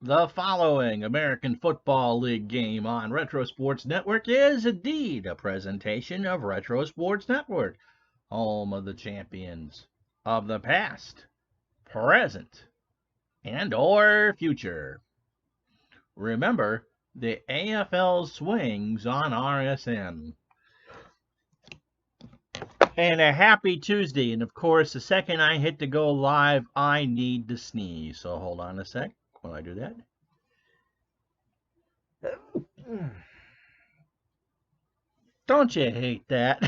The following American Football League game on Retro Sports Network is indeed a presentation of Retro Sports Network, home of the champions of the past, present, and or future. Remember, the AFL swings on RSN. And a happy Tuesday. And of course, the second I hit to go live, I need to sneeze. So hold on a sec while I do that. Don't you hate that?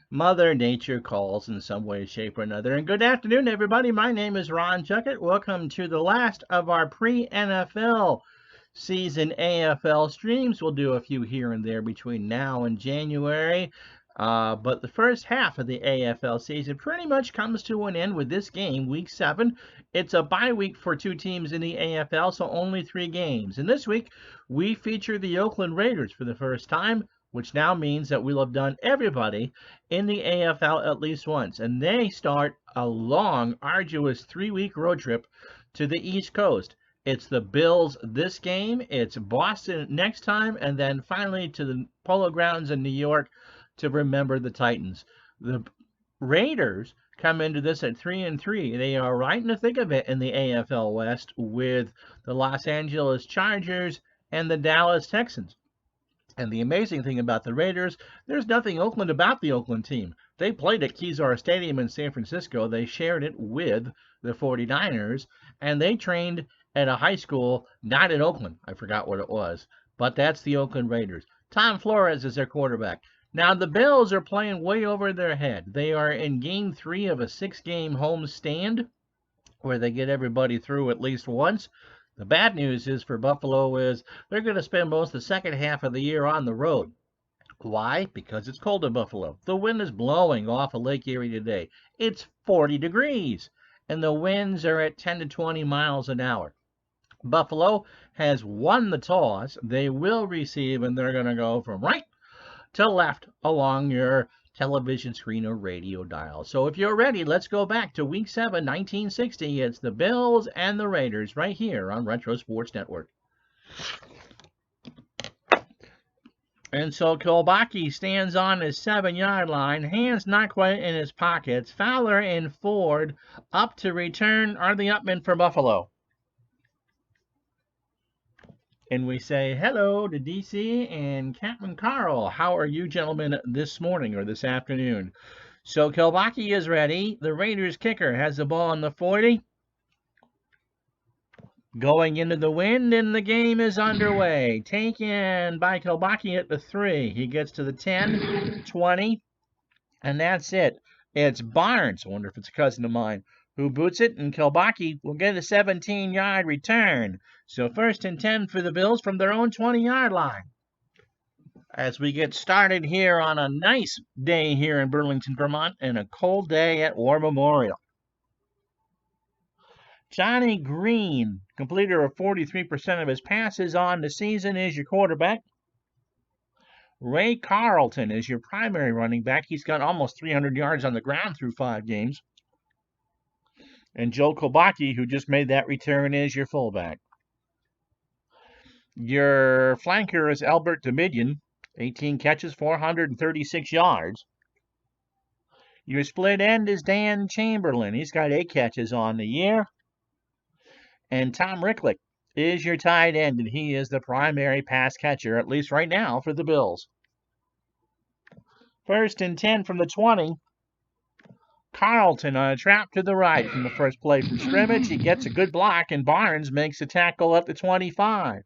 Mother Nature calls in some way, shape, or another. And good afternoon, everybody. My name is Ron Chuckett. Welcome to the last of our pre-NFL season AFL streams. We'll do a few here and there between now and January. But the first half of the AFL season pretty much comes to an end with this game, Week 7. It's a bye week for two teams in the AFL, so only 3 games. And this week, we feature the Oakland Raiders for the first time, which now means that we'll have done everybody in the AFL at least once. And they start a long, arduous 3-week road trip to the East Coast. It's the Bills this game, it's Boston next time, and then finally to the Polo Grounds in New York to remember the Titans. The Raiders come into this at 3-3. They are right in the thick of it in the AFL West with the Los Angeles Chargers and the Dallas Texans. And the amazing thing about the Raiders, there's nothing Oakland about the Oakland team. They played at Kezar Stadium in San Francisco. They shared it with the 49ers, and they trained at a high school, not in Oakland. I forgot what it was, but that's the Oakland Raiders. Tom Flores is their quarterback. Now, the Bills are playing way over their head. They are in Game 3 of a 6-game home stand where they get everybody through at least once. The bad news is for Buffalo is they're going to spend most of the second half of the year on the road. Why? Because it's cold in Buffalo. The wind is blowing off of Lake Erie today. It's 40 degrees, and the winds are at 10 to 20 miles an hour. Buffalo has won the toss. They will receive, and they're going to go from right to left along your television screen or radio dial. So if you're ready, let's go back to Week 7, 1960. It's the Bills and the Raiders right here on Retro Sports Network. And so Kilbaki stands on his 7-yard line, hands not quite in his pockets. Fowler and Ford up to return are the upmen for Buffalo. And we say hello to DC and Captain Carl. How are you gentlemen this morning or this afternoon? So Kilbaki is ready. The Raiders kicker has the ball on the 40. Going into the wind, and the game is underway. Taken by Kilbaki at the 3. He gets to the 10, 20, and that's it. It's Barnes, I wonder if it's a cousin of mine, who boots it, and Kilbaki will get a 17-yard return. So 1st and 10 for the Bills from their own 20-yard line. As we get started here on a nice day here in Burlington, Vermont, and a cold day at War Memorial. Johnny Green, completer of 43% of his passes on the season, is your quarterback. Ray Carlton is your primary running back. He's got almost 300 yards on the ground through 5 games. And Joe Kilbaki, who just made that return, is your fullback. Your flanker is Albert Dominion, 18 catches, 436 yards. Your split end is Dan Chamberlain. He's got 8 catches on the year. And Tom Ricklick is your tight end, and he is the primary pass catcher, at least right now, for the Bills. 1st and 10 from the 20. Carlton on a trap to the right from the first play from scrimmage. He gets a good block, and Barnes makes a tackle up to 25.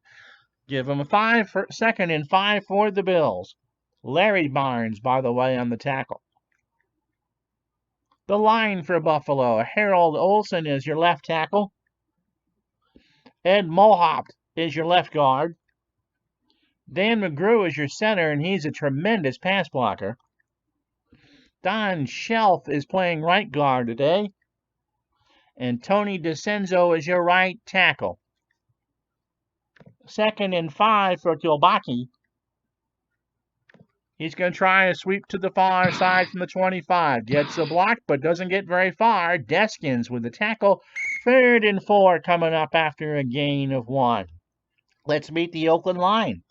Give him a 2nd and 5 for the Bills. Larry Barnes, by the way, on the tackle. The line for Buffalo. Harold Olson is your left tackle. Ed Mohop is your left guard. Dan McGrew is your center, and he's a tremendous pass blocker. Don Shelf is playing right guard today. And Tony DeCenzo is your right tackle. 2nd and 5 for Kilbaki. He's going to try a sweep to the far side from the 25. Gets a block, but doesn't get very far. Deskins with the tackle 3rd and 4 coming up after a gain of 1. Let's meet the Oakland line.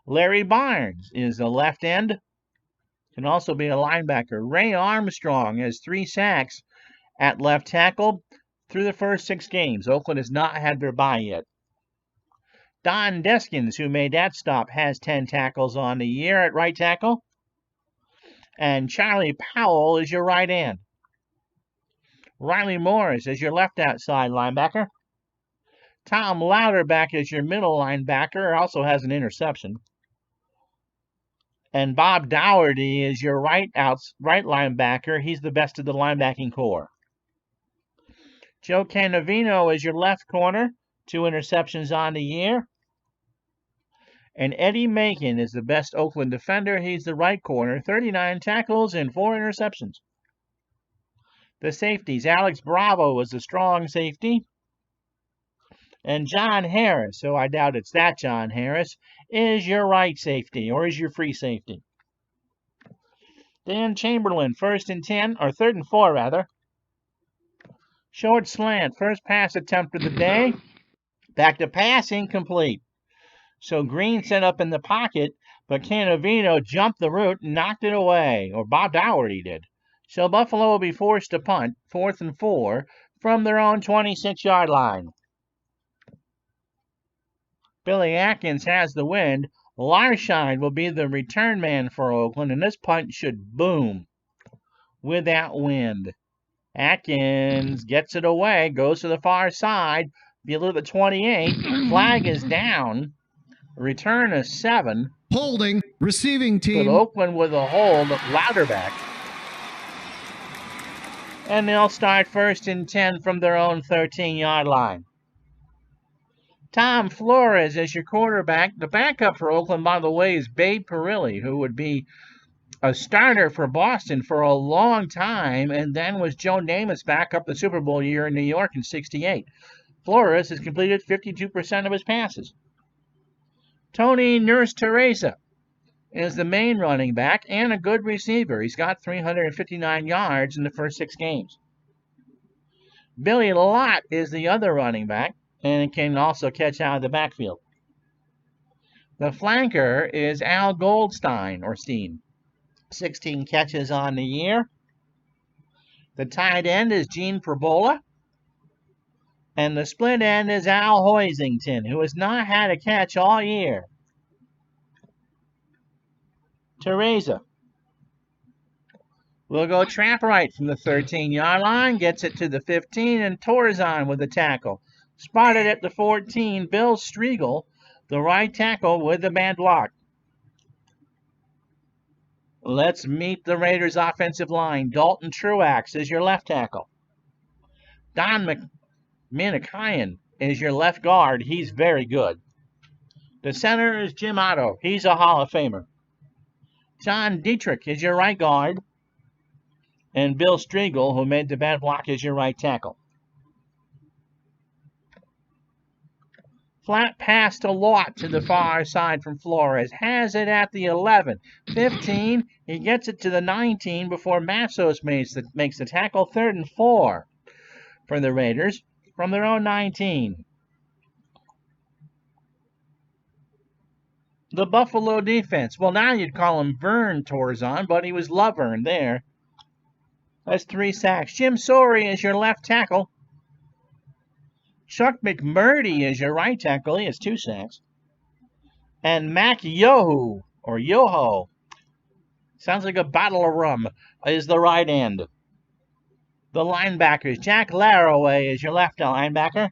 Larry Barnes is the left end. Can also be a linebacker. Ray Armstrong has 3 sacks at left tackle through the first 6 games. Oakland has not had their bye yet. Don Deskins, who made that stop, has 10 tackles on the year at right tackle. And Charlie Powell is your right end. Riley Morris is your left outside linebacker. Tom Louderback is your middle linebacker, also has an interception. And Bob Dougherty is your right linebacker. He's the best of the linebacking core. Joe Cannavino is your left corner, 2 interceptions on the year. And Eddie Macon is the best Oakland defender. He's the right corner, 39 tackles and 4 interceptions. The safeties, Alex Bravo was the strong safety. And John Harris, so I doubt it's that John Harris, is your right safety, or is your free safety. Dan Chamberlain, 3rd and 4 rather. Short slant, first pass attempt of the day. Back to pass, incomplete. So Green set up in the pocket, but Cannavino jumped the route and knocked it away, or Bob Dougherty did. So Buffalo will be forced to punt, 4th and 4, from their own 26-yard line. Billy Atkins has the wind. Larshine will be the return man for Oakland, and this punt should boom with that wind. Atkins gets it away, goes to the far side. Below the 28, flag is down. Return of 7. Holding, receiving team. But Oakland with a hold, Louderback. And they'll start 1st and 10 from their own 13-yard line. Tom Flores is your quarterback. The backup for Oakland, by the way, is Babe Perilli, who would be a starter for Boston for a long time, and then was Joe Namath's backup the Super Bowl year in New York in '68. Flores has completed 52% of his passes. Tony Nurse Teresa is the main running back and a good receiver. He's got 359 yards in the first 6 games. Billy Lott is the other running back and can also catch out of the backfield. The flanker is Al Goldstein, 16 catches on the year. The tight end is Gene Perbola. And the split end is Al Hoisington, who has not had a catch all year. Teresa will go trap right from the 13-yard line, gets it to the 15, and Torzon with the tackle. Spotted at the 14, Bill Striegel, the right tackle with the bad block. Let's meet the Raiders' offensive line. Dalton Truax is your left tackle. Don Minakayan is your left guard. He's very good. The center is Jim Otto. He's a Hall of Famer. John Dietrich is your right guard. And Bill Striegel, who made the bad block, is your right tackle. Flat pass to Lott to the far side from Flores. Has it at the 11. 15. He gets it to the 19 before Massos makes the tackle. 3rd and 4 for the Raiders from their own 19. The Buffalo defense. Well, now you'd call him Vern Torzon, but he was Laverne there. That's 3 sacks. Jim Sorey is your left tackle. Chuck McMurdy is your right tackle. He has 2 sacks. And Mac Yoho, sounds like a bottle of rum, is the right end. The linebackers, Jack Laraway is your left linebacker.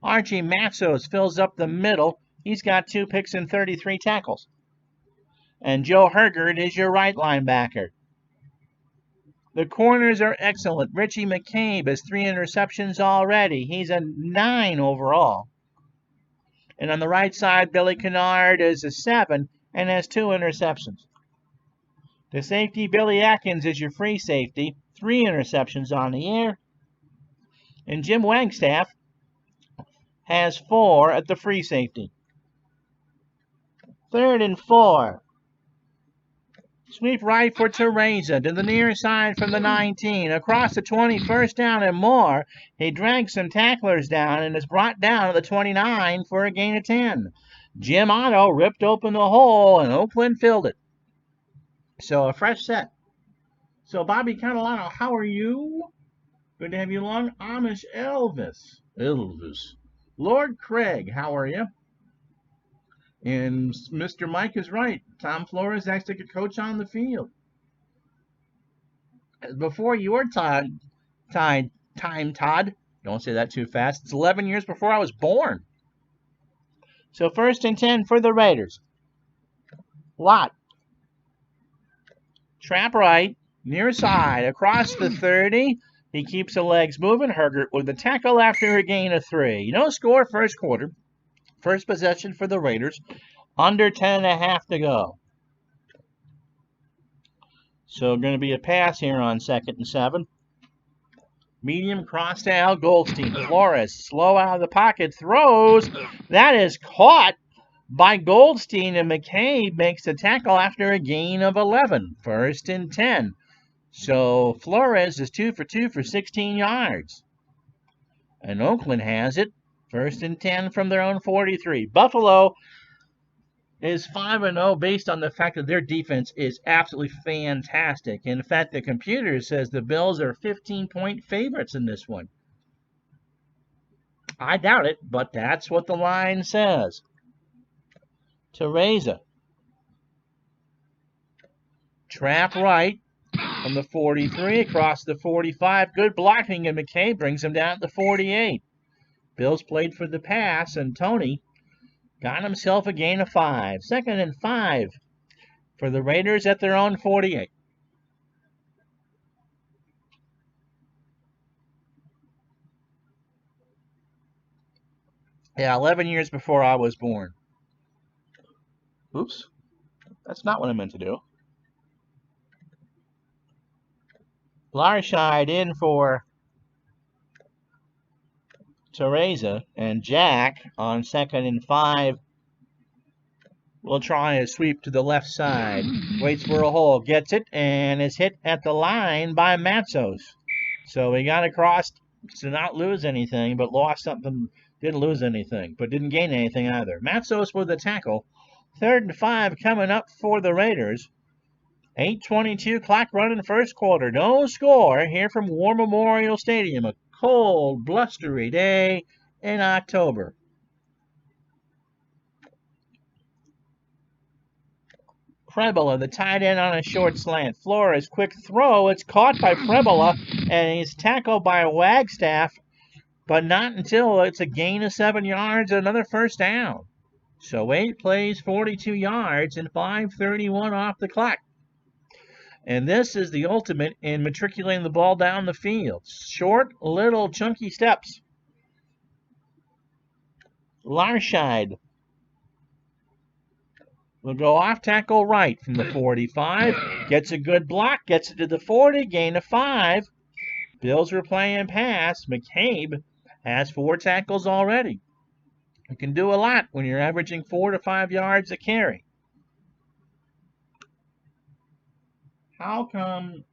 Archie Matsos fills up the middle. He's got 2 picks and 33 tackles. And Joe Hergert is your right linebacker. The corners are excellent. Richie McCabe has 3 interceptions already. He's a 9 overall. And on the right side, Billy Kennard is a 7 and has 2 interceptions. The safety, Billy Atkins, is your free safety. 3 interceptions on the year. And Jim Wagstaff has 4 at the free safety. 3rd and 4. Sweep right for Teresa to the near side from the 19. Across the 20, first down and more. He drags some tacklers down and is brought down to the 29 for a gain of 10. Jim Otto ripped open the hole and Oakland filled it. So a fresh set. So Bobby Catalano, how are you? Good to have you along. Amish Elvis. Lord Craig, how are you? And Mr. Mike is right. Tom Flores actually could coach on the field. Before your time, Todd. Don't say that too fast. It's 11 years before I was born. So 1st and 10 for the Raiders. Lot. Trap right. Near side. Across the 30. He keeps the legs moving. Hergert with the tackle after a gain of 3. No score first quarter. First possession for the Raiders. Under 10.5 to go. So going to be a pass here on 2nd and 7. Medium cross to Al Goldstein. Flores slow out of the pocket. Throws. That is caught by Goldstein, and McCabe makes the tackle after a gain of 11. 1st and 10. So Flores is 2 for 2 for 16 yards. And Oakland has it. 1st and 10 from their own 43. Buffalo is 5-0 based on the fact that their defense is absolutely fantastic. In fact, the computer says the Bills are 15-point favorites in this one. I doubt it, but that's what the line says. Teresa. Trap right from the 43 across the 45. Good blocking, and McKay brings him down at the 48. Bills played for the pass, and Tony got himself a gain of 5. 2nd and 5 for the Raiders at their own 48. Yeah, 11 years before I was born. Oops. That's not what I meant to do. Larshide in for Teresa, and Jack on 2nd and 5 will try a sweep to the left side. Waits for a hole, gets it, and is hit at the line by Matsos. So he got across to not lose anything, but lost something. Didn't lose anything, but didn't gain anything either. Matsos with the tackle. 3rd and 5 coming up for the Raiders. 8:22 clock running first quarter. No score here from War Memorial Stadium. A cold, blustery day in October. Prebola, the tight end on a short slant. Flores, quick throw. It's caught by Prebola, and he's tackled by Wagstaff, but not until it's a gain of 7 yards and another first down. So 8 plays, 42 yards, and 5:31 off the clock. And this is the ultimate in matriculating the ball down the field. Short, little, chunky steps. Larshide will go off tackle right from the 45. Gets a good block, gets it to the 40, gain of 5. Bills are playing pass. McCabe has 4 tackles already. You can do a lot when you're averaging 4 to 5 yards a carry. How come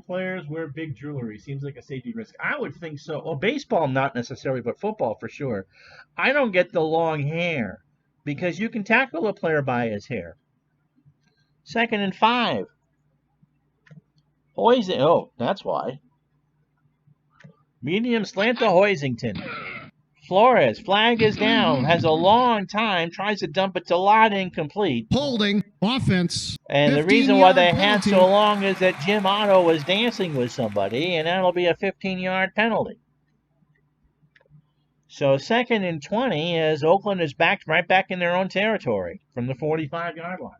players wear big jewelry? Seems like a safety risk. I would think so. Well, baseball not necessarily, but football for sure. I don't get the long hair because you can tackle a player by his hair. 2nd and 5. Oh, that's why. Medium slant to Hoisington. Flores, flag is down, has a long time, tries to dump it to Lott, incomplete. Holding, offense. And the reason why they had so long is that Jim Otto was dancing with somebody, and that'll be a 15-yard penalty. So 2nd and 20 as Oakland is right back in their own territory from the 45-yard line.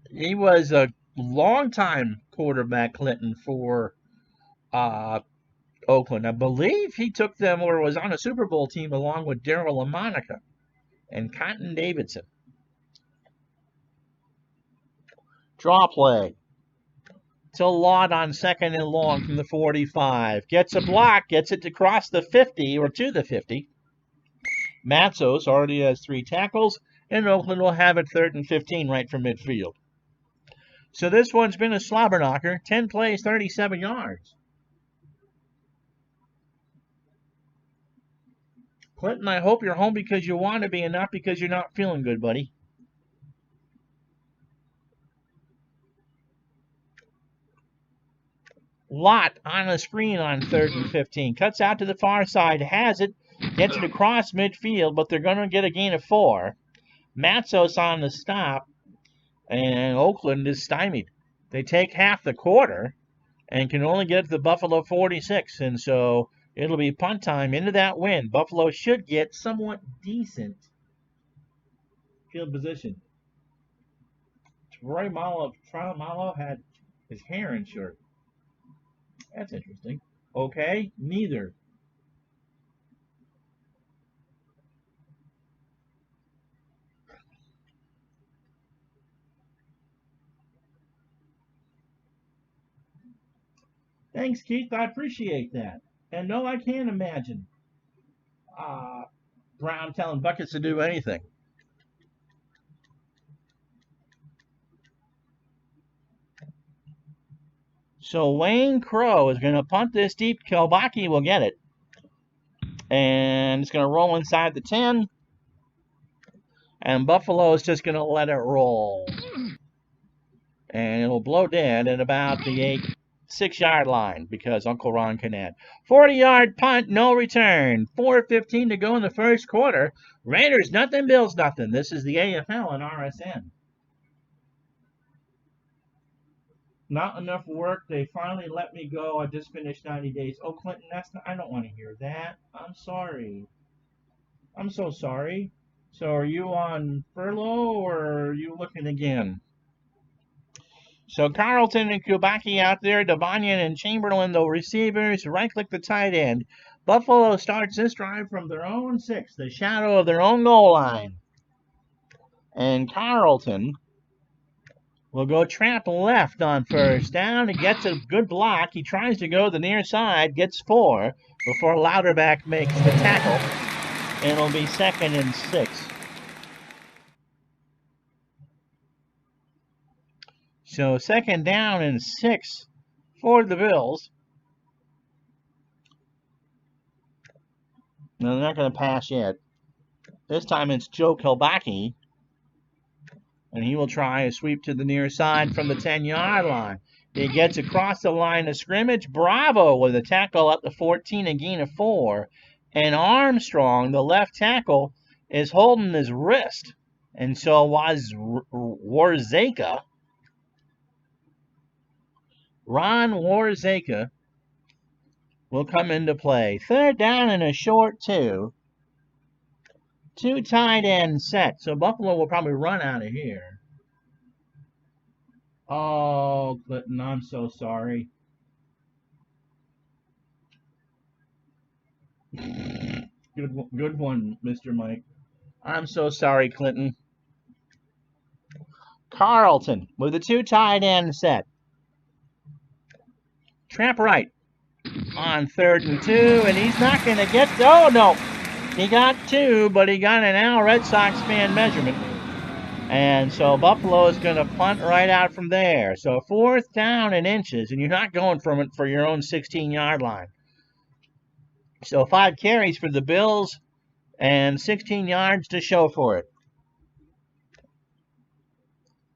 He was a long-time quarterback, Clinton, for Oakland. I believe he took them or was on a Super Bowl team along with Darryl LaMonica and Cotton Davidson. Draw play. To Lott on 2nd and long from the 45. Gets a block, gets it to cross the 50 or to the 50. Matzos already has 3 tackles, and Oakland will have it 3rd and 15 right from midfield. So this one's been a slobber knocker. 10 plays, 37 yards. Clinton, I hope you're home because you want to be and not because you're not feeling good, buddy. Lott on the screen on 3rd and 15. Cuts out to the far side, has it, gets it across midfield, but they're going to get a gain of 4. Matzos on the stop, and Oakland is stymied. They take half the quarter and can only get to the Buffalo 46, and so it'll be punt time into that win. Buffalo should get somewhat decent field position. Troy Malo had his hair in short. That's interesting. Okay, neither. Thanks, Keith. I appreciate that. And no, I can't imagine Brown telling Buckets to do anything. So Wayne Crow is going to punt this deep. Kelbaki will get it. And it's going to roll inside the 10. And Buffalo is just going to let it roll. And it'll blow dead at about the 6-yard line because Uncle Ron can add. 40-yard punt, no return. 4:15 to go in the first quarter. Raiders nothing, Bills nothing. This is the AFL and RSN. Not enough work. They finally let me go. I just finished 90 days. Oh, Clinton, I don't want to hear that. I'm sorry. I'm so sorry. So are you on furlough or are you looking again? So Carlton and Kubaki out there. Devonian and Chamberlain, the receivers. Right-click the tight end. Buffalo starts this drive from their own 6, the shadow of their own goal line. And Carlton will go trap left on first down. He gets a good block. He tries to go the near side, gets 4 before Louderback makes the tackle. And it'll be 2nd and 6. So 2nd down and 6 for the Bills. No, they're not going to pass yet. This time it's Joe Kelbaki. And he will try a sweep to the near side from the 10-yard line. He gets across the line of scrimmage. Bravo with a tackle at the 14, a gain of 4. And Armstrong, the left tackle, is holding his wrist. And so was Warzeka. Ron Warzeka will come into play. 3rd down and a short 2. 2 tight end set. So Buffalo will probably run out of here. Oh, Clinton, I'm so sorry. Good one, Mr. Mike. I'm so sorry, Clinton. Carlton with a 2 tight end set. Trap right on 3rd and 2, and he's not going to get... Oh, no. He got 2, but he got an Al Red Sox fan measurement. And so Buffalo is going to punt right out from there. So 4th down and inches, and you're not going from it for your own 16-yard line. So 5 carries for the Bills and 16 yards to show for it.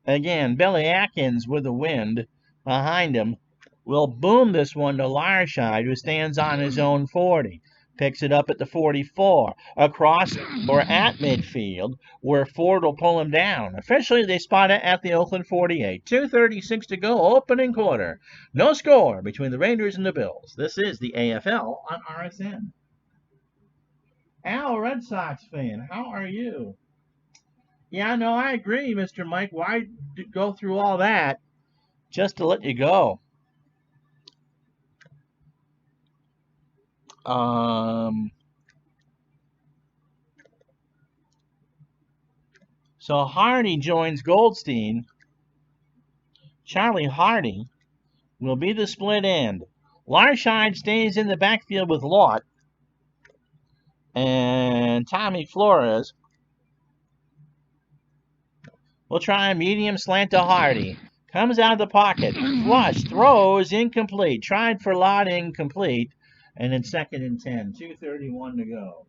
Again, Billy Atkins with the wind behind him will boom this one to Larshide, who stands on his own 40. Picks it up at the 44, across or at midfield, where Ford will pull him down. Officially, they spot it at the Oakland 48. 2:36 to go, opening quarter. No score between the Raiders and the Bills. This is the AFL on RSN. Al, Red Sox fan, how are you? Yeah, no, I agree, Mr. Mike. Why go through all that just to let you go? So Hardy joins Goldstein. Charlie Hardy will be the split end. Larshide stays in the backfield with Lott. And Tommy Flores will try a medium slant to Hardy. Comes out of the pocket. Flush. Throws. Incomplete. Tried for Lott. Incomplete. And it's 2nd and 10. 2:31 to go.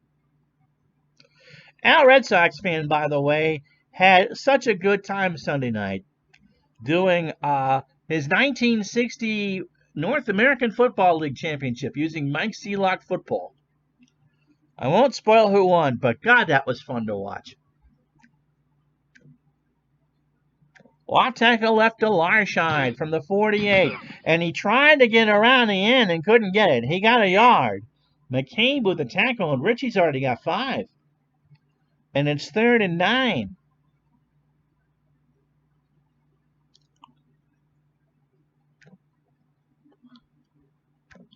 Our Red Sox fan, by the way, had such a good time Sunday night doing his 1960 North American Football League championship using Mike Seelock football. I won't spoil who won, but God, that was fun to watch. Off tackle left to Larscheid from the 48, and he tried to get around the end and couldn't get it. He got a yard. McCabe with the tackle, and Richie's already got 5. And it's 3rd and 9.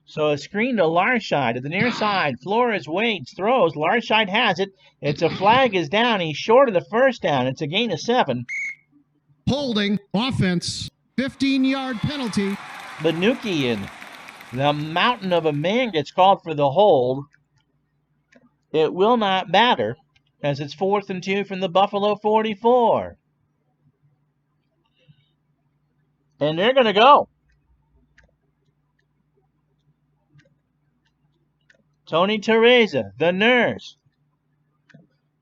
So a screen to Larscheid at the near side. Flores waits, throws. Larscheid has it. It's a flag is down. He's short of the first down. It's a gain of 7. Holding. Offense. 15-yard penalty. Banukian, the mountain of a man, gets called for the hold. It will not matter as it's 4th and 2 from the Buffalo 44. And they're going to go. Tony Teresa, the nurse,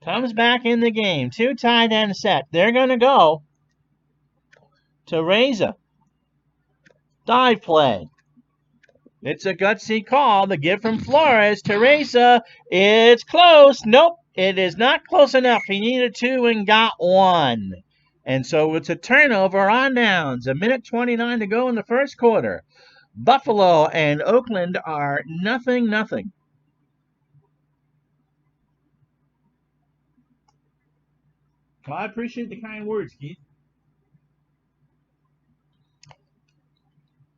comes back in the game. 2 tight end set. They're going to go. Teresa. Dive play. It's a gutsy call. The give from Flores. Teresa. It's close. Nope. It is not close enough. He needed 2 and got 1. And so it's a turnover on downs. 1:29 to go in the first quarter. Buffalo and Oakland are 0-0. Well, I appreciate the kind words, Keith.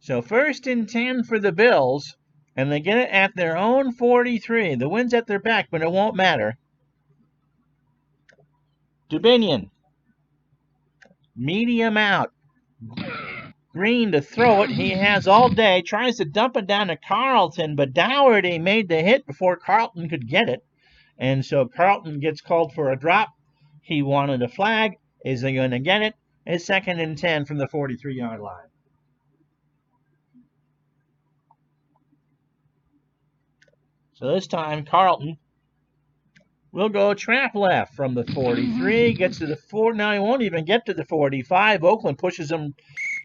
So 1st and 10 for the Bills, and they get it at their own 43. The wind's at their back, but it won't matter. Dubinion. Medium out. Green to throw it. He has all day. Tries to dump it down to Carlton, but Dougherty made the hit before Carlton could get it. And so Carlton gets called for a drop. He wanted a flag. Is he going to get it? It's 2nd and 10 from the 43-yard line. So this time Carlton will go trap left from the 43. Gets to the 4. Now he won't even get to the 45. Oakland pushes him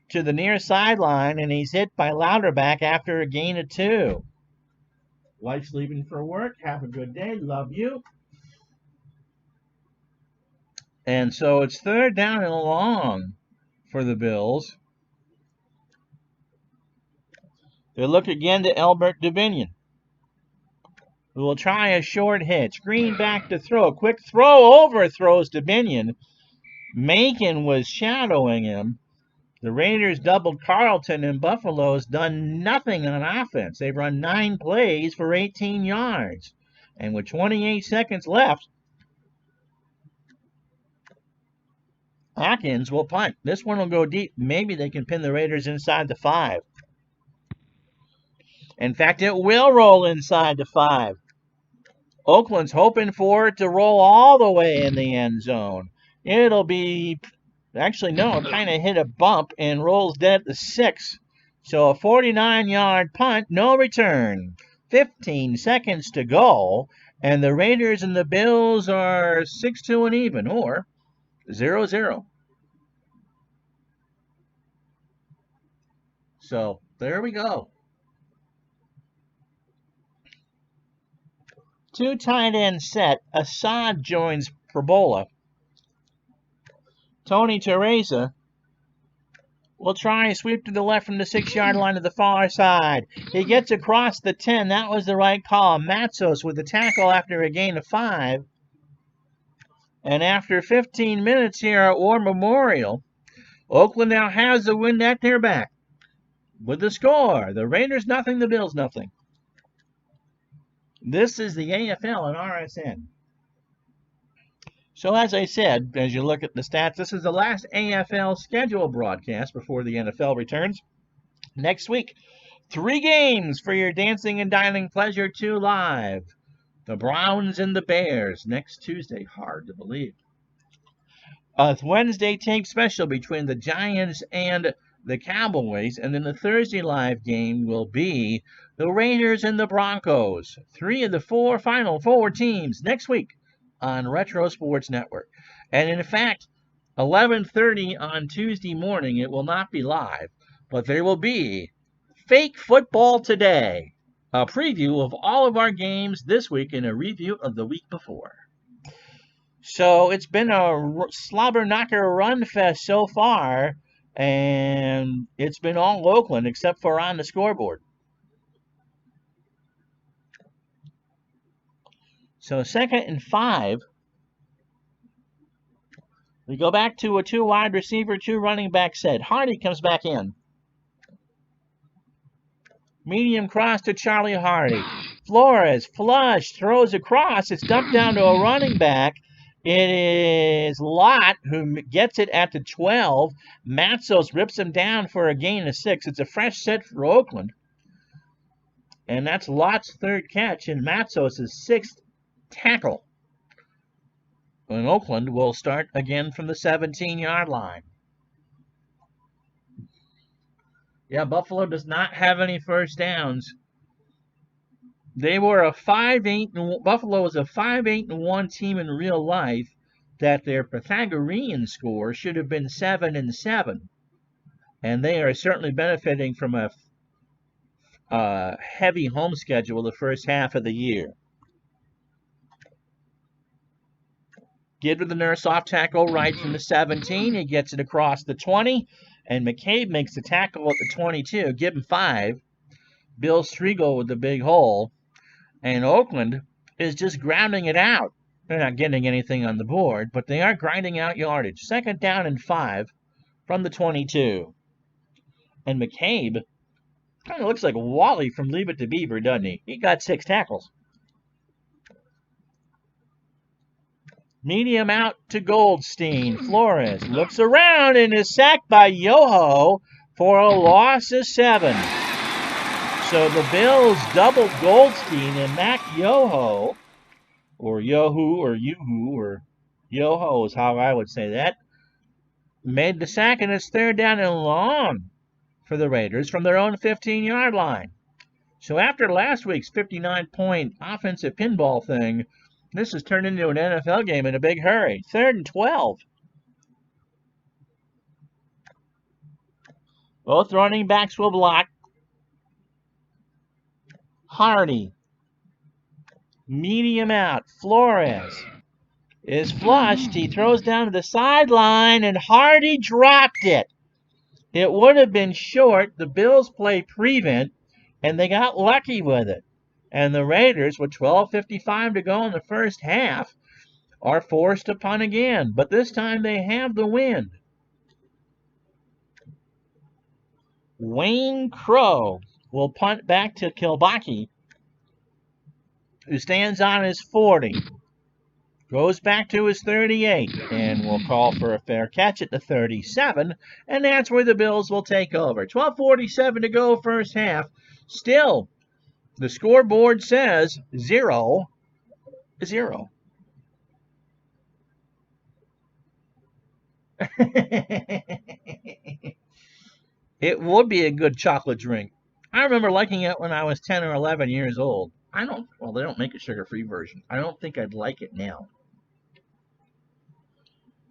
to the near sideline, and he's hit by Louderback after a gain of 2. Wife's leaving for work. Have a good day. Love you. And so it's 3rd down and long for the Bills. They look again to Albert Dubinion, who will try a short hitch. Green back to throw. Quick throw, overthrows Dubinion. Macon was shadowing him. The Raiders doubled Carlton, and Buffalo's done nothing on offense. They've run 9 plays for 18 yards. And with 28 seconds left, Atkins will punt. This one will go deep. Maybe they can pin the Raiders inside the 5. In fact, it will roll inside the 5. Oakland's hoping for it to roll all the way in the end zone. It'll be, actually, no, it kind of hit a bump and rolls dead at the 6. So a 49-yard punt, no return. 15 seconds to go, and the Raiders and the Bills are 6-2 and even, or 0-0. So there we go. 2 tight end set. Assad joins Perbola. Tony Teresa will try and sweep to the left from the 6-yard line to the far side. He gets across the 10. That was the right call. Matsos with the tackle after a gain of 5. And after 15 minutes here at War Memorial, Oakland now has the wind at their back. With the score, the Raiders 0, the Bills 0. This is the AFL and RSN. So as I said, as you look at the stats, this is the last AFL schedule broadcast before the NFL returns. Next week, 3 games for your dancing and dining pleasure, 2 live. The Browns and the Bears next Tuesday. Hard to believe. Wednesday tape special between the Giants and the Cowboys. And then the Thursday live game will be the Raiders and the Broncos. 3 of the 4 final 4 teams next week on Retro Sports Network. And in fact, 11:30 on Tuesday morning, it will not be live, but there will be Fake Football Today, a preview of all of our games this week and a review of the week before. So it's been a slobber knocker run fest so far, and it's been all Oakland except for on the scoreboard. So 2nd and 5. We go back to a 2 wide receiver, 2 running back set. Hardy comes back in. Medium cross to Charlie Hardy. Flores, flush, throws across. It's dumped down to a running back. It is Lott who gets it at the 12. Matzos rips him down for a gain of 6. It's a fresh set for Oakland. And that's Lott's 3rd catch and Matzos' 6th tackle. And Oakland will start again from the 17-yard line. Yeah, Buffalo does not have any first downs. They were a 5-8. Buffalo was a 5-8-1 team in real life. That their Pythagorean score should have been 7-7, and they are certainly benefiting from a heavy home schedule the first half of the year. Give to the nurse off tackle right from the 17. He gets it across the 20. And McCabe makes the tackle at the 22. Give him 5. Bill Striegel with the big hole. And Oakland is just grounding it out. They're not getting anything on the board, but they are grinding out yardage. 2nd down and 5 from the 22. And McCabe kind of looks like Wally from Leave It to Beaver, doesn't he? He got 6 tackles. Medium out to Goldstein. Flores looks around and is sacked by Yoho for a loss of 7. So the Bills doubled Goldstein, and Mac Yoho, or Yohu, or Yuhu, or Yoho is how I would say that, made the sack, and it's 3rd down and long for the Raiders from their own 15-yard line. So after last week's 59-point offensive pinball thing, this has turned into an NFL game in a big hurry. 3rd and 12. Both running backs will block. Hardy. Medium out. Flores is flushed. He throws down to the sideline, and Hardy dropped it. It would have been short. The Bills play prevent, and they got lucky with it. And the Raiders, with 12:55 to go in the first half, are forced to punt again. But this time they have the wind. Wayne Crow will punt back to Kilbaki, who stands on his 40. Goes back to his 38 and will call for a fair catch at the 37. And that's where the Bills will take over. 12:47 to go first half. Still, the scoreboard says 0-0. It would be a good chocolate drink. I remember liking it when I was 10 or 11 years old. They don't make a sugar-free version. I don't think I'd like it now.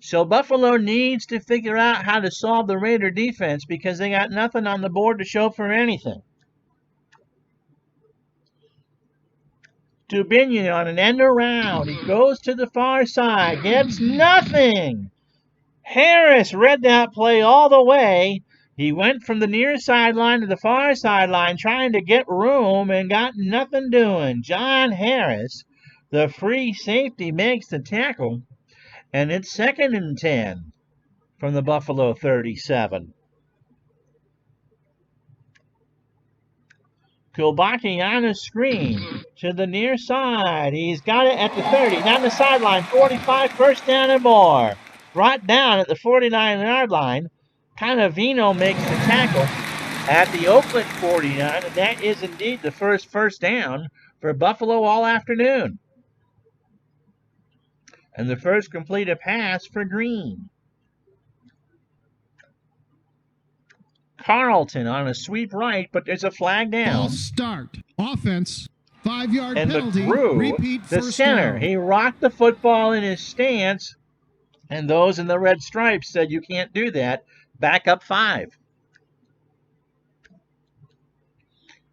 So Buffalo needs to figure out how to solve the Raider defense because they got nothing on the board to show for anything. Dubinion on an end around. He goes to the far side. Gets nothing. Harris read that play all the way. He went from the near sideline to the far sideline trying to get room and got nothing doing. John Harris, the free safety, makes the tackle. And it's 2nd and 10 from the Buffalo 37. Kilbaki on a screen to the near side. He's got it at the 30. Down the sideline, 45, 1st down and more. Brought down at the 49-yard line. Canavino makes the tackle at the Oakland 49. And that is indeed the first down for Buffalo all afternoon. And the first completed pass for Green. Carlton on a sweep right, but there's a flag down. False start. Offense. 5-yard And penalty. McGrew, Repeat the first center, down. he rocked the football in his stance, and those in the red stripes said you can't do that. Back up 5.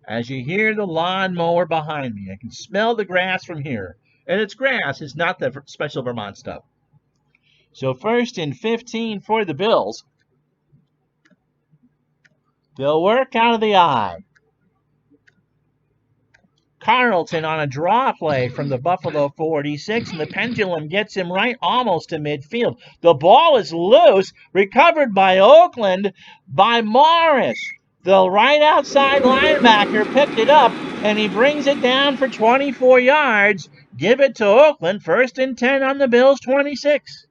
As you hear the lawnmower behind me, I can smell the grass from here. And it's grass, it's not the special Vermont stuff. So 1st and 15 for the Bills. They'll work out of the eye. Carlton on a draw play from the Buffalo 46, and the pendulum gets him right almost to midfield. The ball is loose, recovered by Oakland by Morris. The right outside linebacker picked it up, and he brings it down for 24 yards. Give it to Oakland, 1st and 10 on the Bills' 26.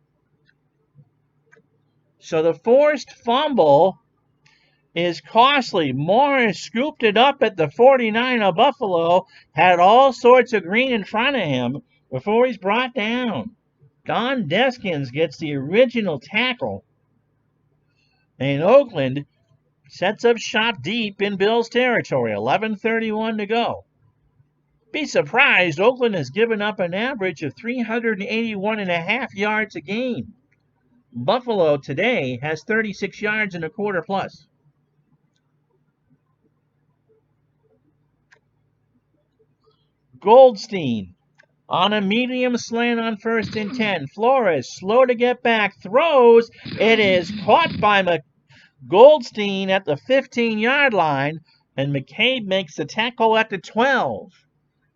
So the forced fumble is costly. Morris scooped it up at the 49 of Buffalo, had all sorts of green in front of him before he's brought down. Don Deskins gets the original tackle, and Oakland sets up shop deep in Bills territory. 11:31 to go. Be surprised, Oakland has given up an average of 381.5 yards a game. Buffalo today has 36 yards and a quarter plus. Goldstein on a medium slant on 1st and 10. Flores, slow to get back, throws. It is caught by Goldstein at the 15-yard line, and McCabe makes the tackle at the 12.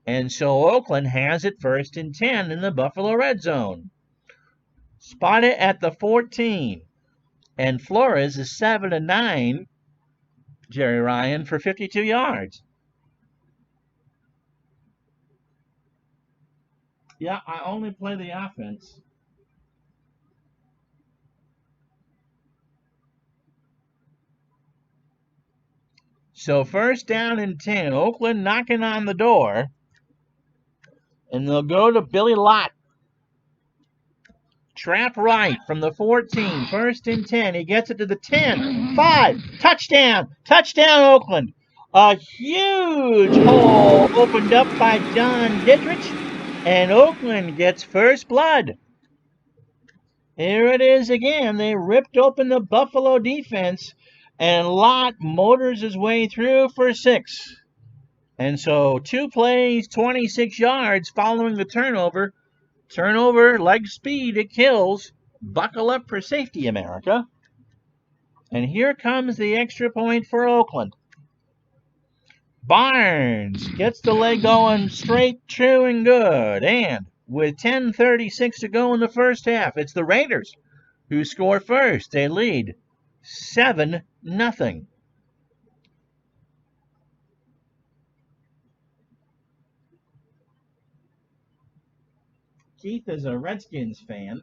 And so Oakland has it 1st and 10 in the Buffalo red zone. Spot it at the 14. And Flores is 7-9, Jerry Ryan, for 52 yards. Yeah, I only play the offense. So 1st down and 10. Oakland knocking on the door. And they'll go to Billy Lott. Trap right from the 14. 1st and 10. He gets it to the 10. 5. Touchdown. Touchdown, Oakland. A huge hole opened up by John Dietrich. And Oakland gets first blood. Here it is again. They ripped open the Buffalo defense, and Lott motors his way through for 6. And so 2 plays, 26 yards following the turnover. Turnover, leg speed, it kills. Buckle up for safety, America. And here comes the extra point for Oakland. Barnes gets the leg going straight, true, and good. And with 10:36 to go in the first half, it's the Raiders who score first. They lead 7-0. Keith is a Redskins fan,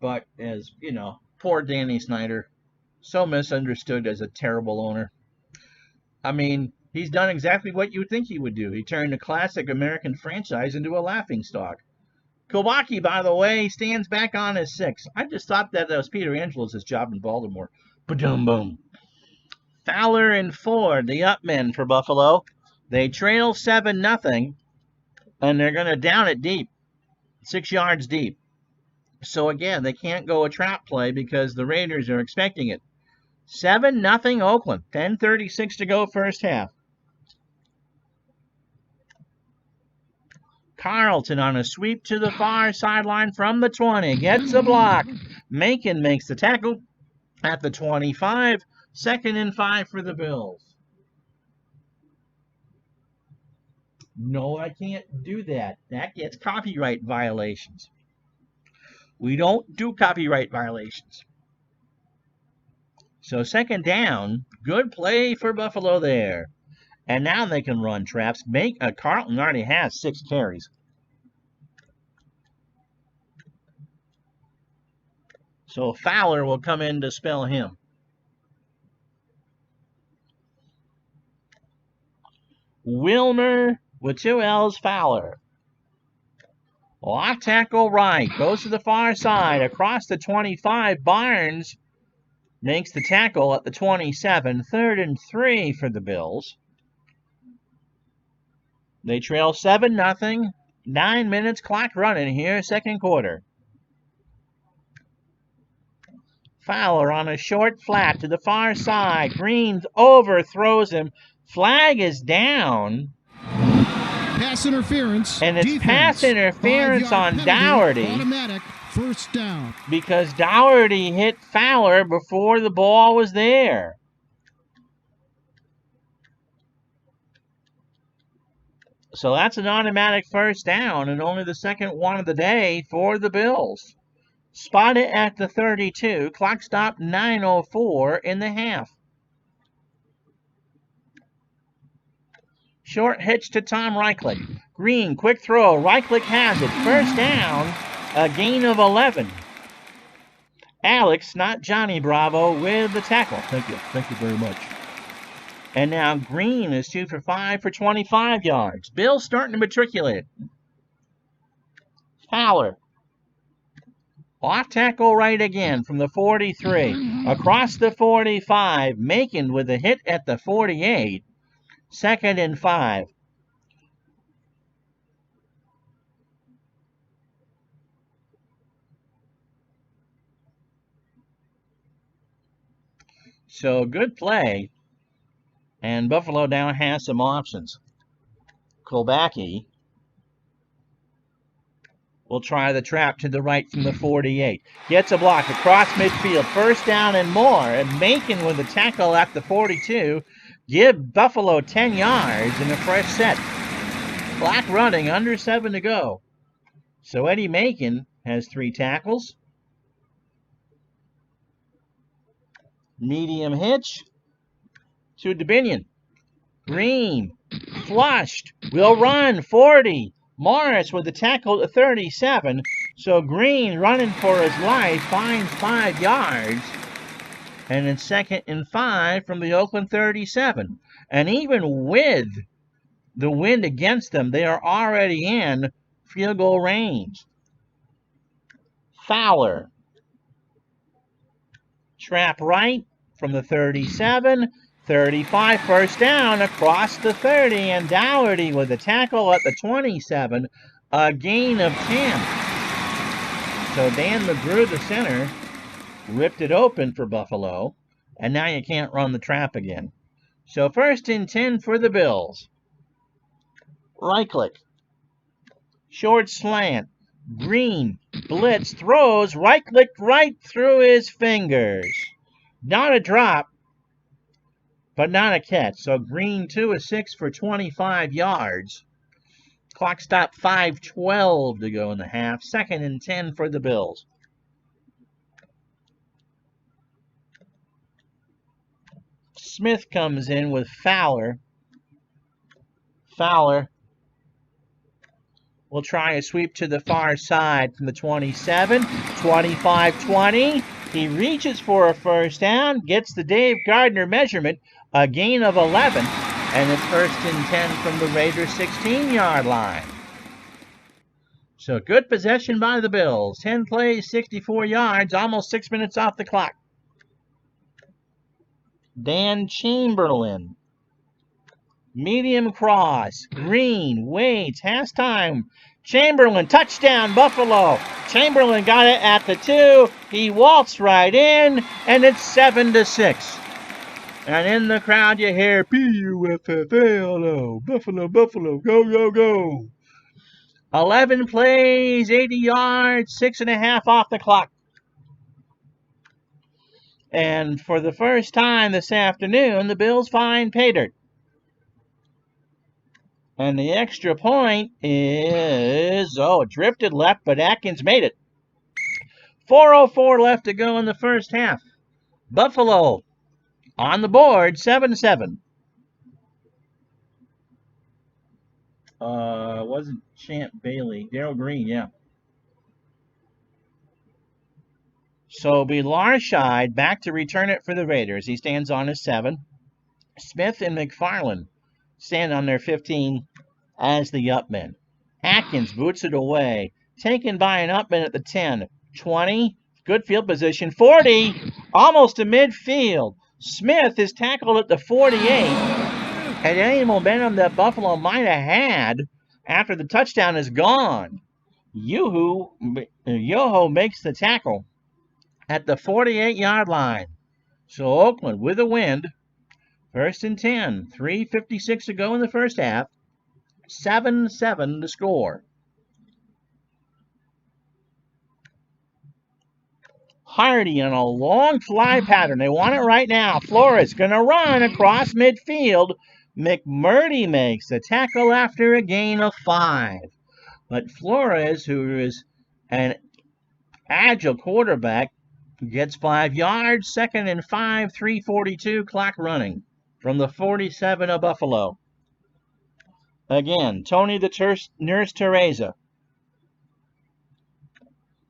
but as you know, poor Danny Snyder, so misunderstood as a terrible owner. I mean, he's done exactly what you would think he would do. He turned a classic American franchise into a laughingstock. Kowalski, by the way, stands back on his 6. I just thought that was Peter Angelos' job in Baltimore. Ba-dum boom. Fowler and Ford, the up men for Buffalo. They trail 7-0, and they're going to down it deep, 6 yards deep. So again, they can't go a trap play because the Raiders are expecting it. 7-0 Oakland. 10:36 to go first half. Carlton on a sweep to the far sideline from the 20. Gets a block. Macon makes the tackle at the 25. 2nd and 5 for the Bills. No, I can't do that. That gets copyright violations. We don't do copyright violations. So 2nd down. Good play for Buffalo there. And now they can run traps. Carlton already has 6 carries. So Fowler will come in to spell him. Wilmer with 2 L's, Fowler. Off tackle right. Goes to the far side. Across the 25. Barnes makes the tackle at the 27. 3rd and 3 for the Bills. They trail 7-0. 9 minutes clock running here, second quarter. Fowler on a short flat to the far side. Green overthrows him. Flag is down. Pass interference. And it's defense. pass interference on penalty, Dougherty. Automatic first down. Because Dougherty hit Fowler before the ball was there. So that's an automatic first down, and only the second one of the day for the Bills. Spotted at the 32. Clock stop 9:04 in the half. Short hitch to Tom Reichlich. Green, quick throw. Reichlich has it. First down, a gain of 11. Alex, not Johnny Bravo, with the tackle. Thank you. Thank you very much. And now Green is 2 for 5 for 25 yards. Bills starting to matriculate. Fowler. Off tackle right again from the 43. Across the 45. Macon with a hit at the 48. 2nd and 5. So good play. And Buffalo now has some options. Kolbacki will try the trap to the right from the 48. Gets a block across midfield. First down and more. And Macon with a tackle at the 42. Give Buffalo 10 yards in a fresh set. Clock running, under 7 to go. So Eddie Macon has 3 tackles. Medium hitch to Dubinion. Green, flushed, will run, 40. Morris with the tackle at 37. So Green running for his life, finds 5 yards. And it's 2nd and 5 from the Oakland 37. And even with the wind against them, they are already in field goal range. Fowler. Trap right from the 37. 35, first down across the 30. And Dougherty with a tackle at the 27. A gain of 10. So Dan McGrew, the center, ripped it open for Buffalo, and now you can't run the trap again. So 1st and 10 for the Bills. Reichlich. Short slant. Green. Blitz. Throws. Reichlich right through his fingers. Not a drop, but not a catch. So Green 2 of 6 for 25 yards. Clock stop 5:12 to go in the half. 2nd and 10 for the Bills. Smith comes in with Fowler. Fowler will try a sweep to the far side from the 27. 25-20. He reaches for a first down, gets the Dave Gardner measurement, a gain of 11, and it's 1st and 10 from the Raiders' 16-yard line. So good possession by the Bills. 10 plays, 64 yards, almost 6 minutes off the clock. Dan Chamberlain. Medium cross. Green waits. Has time. Chamberlain, touchdown, Buffalo. Chamberlain got it at the 2. He waltzed right in, and it's 7-6. And in the crowd you hear P-U-F-F-A-L-O. Buffalo, Buffalo, go, go, go. 11 plays, 80 yards, 6.5 off the clock. And for the first time this afternoon, the Bills find pay dirt. And the extra point is, drifted left, but Atkins made it. 4:04 left to go in the first half. Buffalo on the board, 7-7. Wasn't Champ Bailey. Darryl Green, yeah. So it'll be Larshide back to return it for the Raiders. He stands on his 7. Smith and McFarland stand on their 15 as the up men. Atkins boots it away. taken by an upman at the 10. 20, good field position. 40, almost to midfield. Smith is tackled at the 48. And any momentum that Buffalo might have had after the touchdown is gone. Yoho makes the tackle at the 48-yard line. So Oakland with a wind. 1st and 10. 3:56 to go in the first half. 7-7 to score. Hardy on a long fly pattern. They want it right now. Flores going to run across midfield. McMurdy makes the tackle after a gain of 5. But Flores, who is an agile quarterback, gets 5 yards. 2nd and 5, 3:42, clock running from the 47 of Buffalo. Again, Tony the Nurse Teresa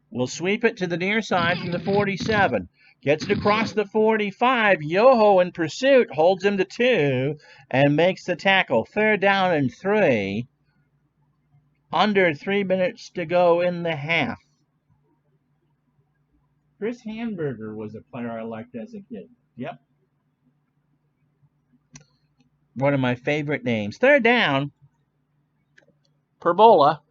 will sweep it to the near side from the 47. Gets it across the 45. Yoho in pursuit holds him to 2 and makes the tackle. 3rd down and 3. Under 3 minutes to go in the half. Chris Hamburger was a player I liked as a kid. Yep. One of my favorite names. 3rd down. Perbola.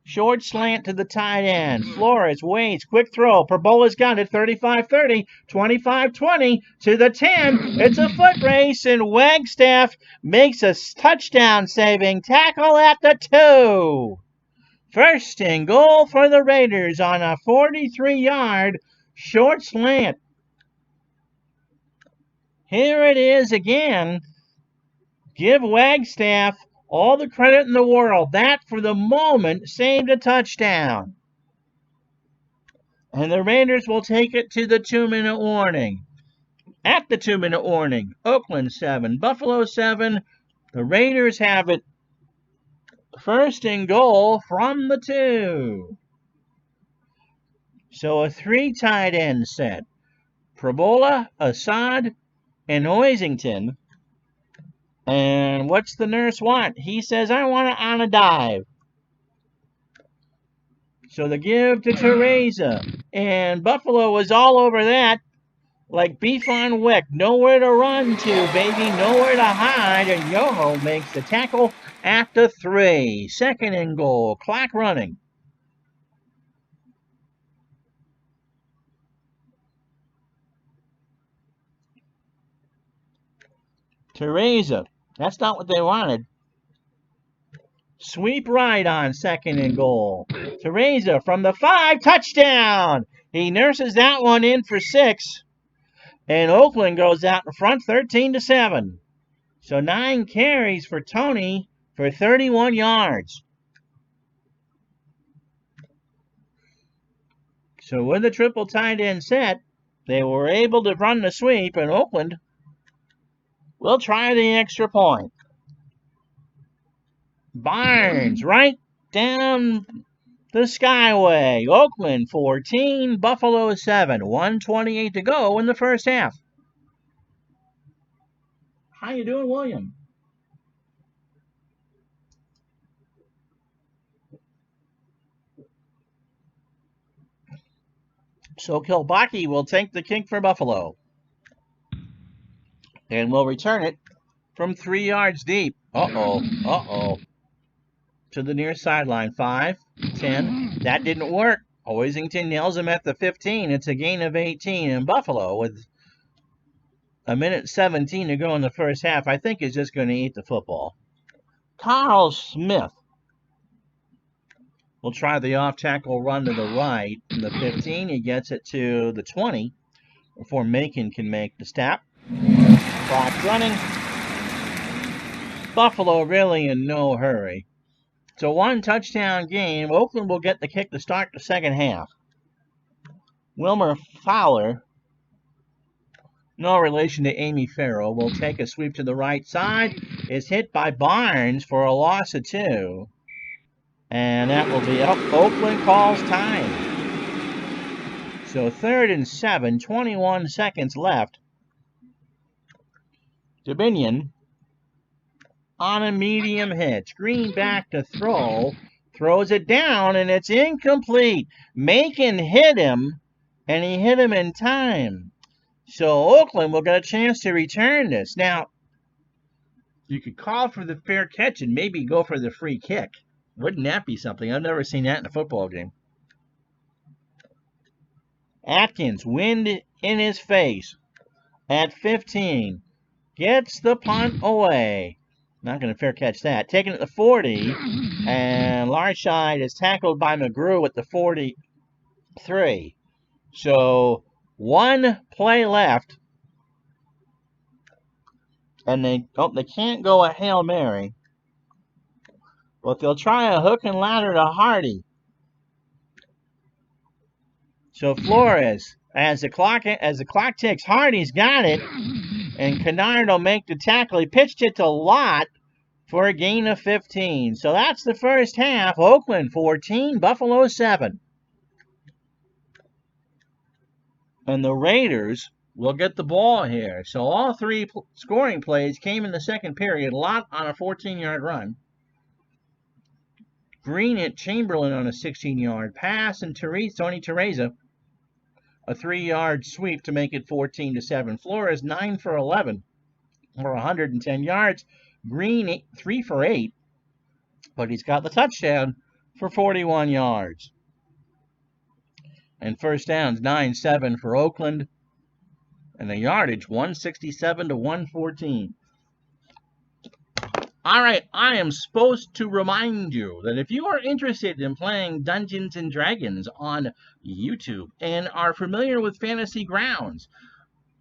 Short slant to the tight end. Flores waits. Quick throw. Perbola's got it. 35-30. 25-20 to the 10. It's a foot race, and Wagstaff makes a touchdown-saving tackle at the 2. 1st and goal for the Raiders on a 43-yard short slant. Here it is again. Give Wagstaff all the credit in the world. That, for the moment, saved a touchdown. And the Raiders will take it to the 2-minute warning. At the 2-minute warning, Oakland 7, Buffalo 7. The Raiders have it. 1st and goal from the 2. So a 3 tight end set. Perbola, Assad, and Hoisington. And what's the nurse want? He says, I want it on a dive. So the give to Teresa. And Buffalo was all over that. Like beef on wick. Nowhere to run to, baby. Nowhere to hide. And Yoho makes the tackle at the 3. 2nd and goal. Clock running. Teresa. That's not what they wanted. Sweep right on 2nd and goal. Teresa from the 5. Touchdown! He nurses that one in for 6. And Oakland goes out in front 13-7. So 9 carries for Tony for 31 yards. So with the triple tight end set, they were able to run the sweep, and Oakland will try the extra point. Barnes right down the Skyway. Oakland 14, Buffalo 7. 1:28 to go in the first half. How you doing, William? So Kilbaki will take the kick for Buffalo. And will return it from 3 yards deep. Uh-oh. To the near sideline. 5, 10. That didn't work. Hoisington nails him at the 15. It's a gain of 18. And Buffalo, with a minute 17 to go in the first half, I think is just going to eat the football. Carl Smith will try the off-tackle run to the right. From the 15, he gets it to the 20 before Macon can make the stop. Clock running. Buffalo really in no hurry. It's a 1-touchdown game. Oakland will get the kick to start the second half. Wilmer Fowler, no relation to Amy Farrell, will take a sweep to the right side. Is hit by Barnes for a loss of 2. And that will be up. Oakland calls time. So 3rd and 7, 21 seconds left. Dominion on a medium hitch. Green back to throw. throws it down, and it's incomplete. Macon hit him, and he hit him in time. So Oakland will get a chance to return this. Now, you could call for the fair catch and maybe go for the free kick. Wouldn't that be something? I've never seen that in a football game. Atkins, wind in his face at 15. Gets the punt away. Not going to fair catch that. Taking it to the 40. And Larshide is tackled by McGrew at the 43. So, one play left. And they can't go a Hail Mary. But they'll try a hook and ladder to Hardy. So Flores, as the clock ticks, Hardy's got it, and Kennard will make the tackle. He pitched it to Lott for a gain of 15. So that's the first half. Oakland 14, Buffalo 7. And the Raiders will get the ball here. So all three scoring plays came in the second period. Lott on a 14-yard run. Green at Chamberlain on a 16-yard pass, and Tony Teresa a 3-yard sweep to make it 14-7. Flores 9 for 11 or 110 yards. Green 3 for 8, but he's got the touchdown for 41 yards. And first downs 9-7 for Oakland, and the yardage 167 to 114. All right, I am supposed to remind you that if you are interested in playing Dungeons & Dragons on YouTube and are familiar with Fantasy Grounds,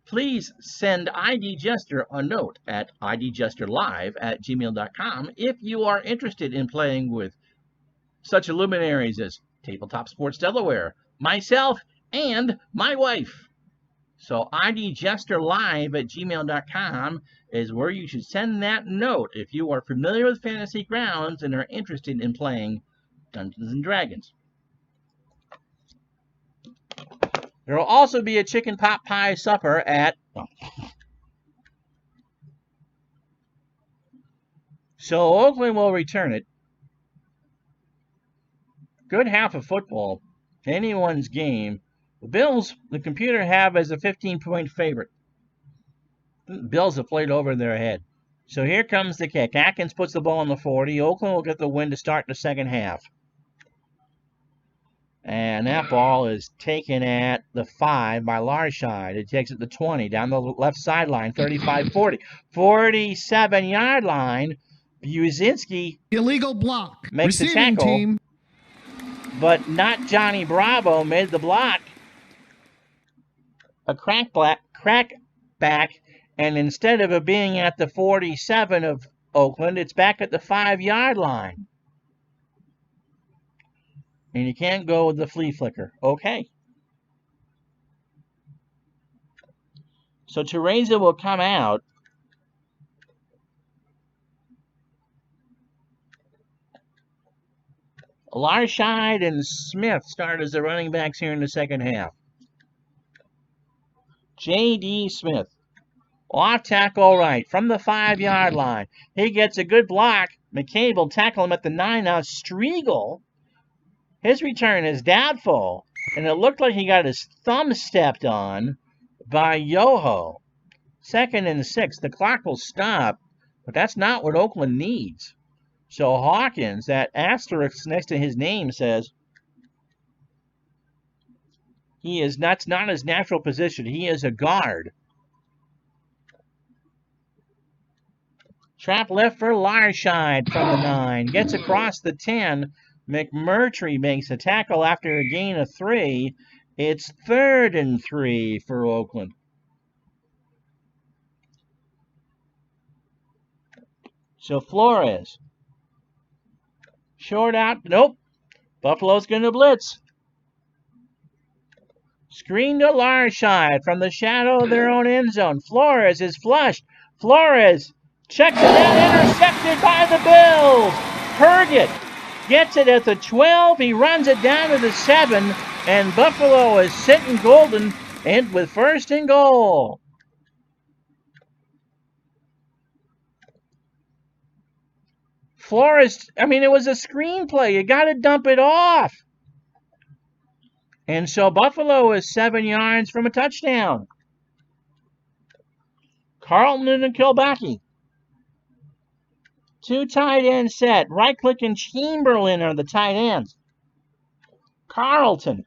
please send ID Jester a note at idjesterlive@gmail.com if you are interested in playing with such luminaries as Tabletop Sports Delaware, myself, and my wife. So idjesterlive@gmail.com is where you should send that note if you are familiar with Fantasy Grounds and are interested in playing Dungeons & Dragons. There will also be a chicken pot pie supper at... So Oakland will return it. Good half of football. Anyone's game. The Bills, the computer have as a 15-point favorite. The Bills have played over their head. So here comes the kick. Atkins puts the ball on the 40. Oakland will get the win to start the second half. And that ball is taken at the 5 by Larshide. It takes it to 20, down the left sideline, 35-40. 47-yard line. Buzinski Illegal block. makes the Receiving tackle. team. But not Johnny Bravo made the block. A crack back, and instead of it being at the 47 of Oakland, it's back at the 5-yard line. And you can't go with the flea flicker. Okay. So Teresa will come out. Larshide and Smith start as the running backs here in the second half. J.D. Smith. Off tackle right from the 5-yard line. He gets a good block. McCabe will tackle him at the 9. Now Striegel, his return is doubtful. And it looked like he got his thumb stepped on by Yoho. 2nd and 6. The clock will stop. But that's not what Oakland needs. So Hawkins, that asterisk next to his name says that's not his natural position. He is a guard. Trap left for Larshide from the 9. Gets across the 10. McMurtry makes a tackle after a gain of 3. It's 3rd and 3 for Oakland. So Flores. Short out. Nope. Buffalo's going to blitz. Screen to Larshide from the shadow of their own end zone. Flores is flushed. Flores checks it out. Intercepted by the Bills. Herget gets it at the 12. He runs it down to the 7. And Buffalo is sitting golden and with 1st and goal. Flores, it was a screenplay. You got to dump it off. And so Buffalo is 7 yards from a touchdown. Carlton and Kilbackie. 2 tight end set. Right-click and Chamberlain are the tight ends. Carlton.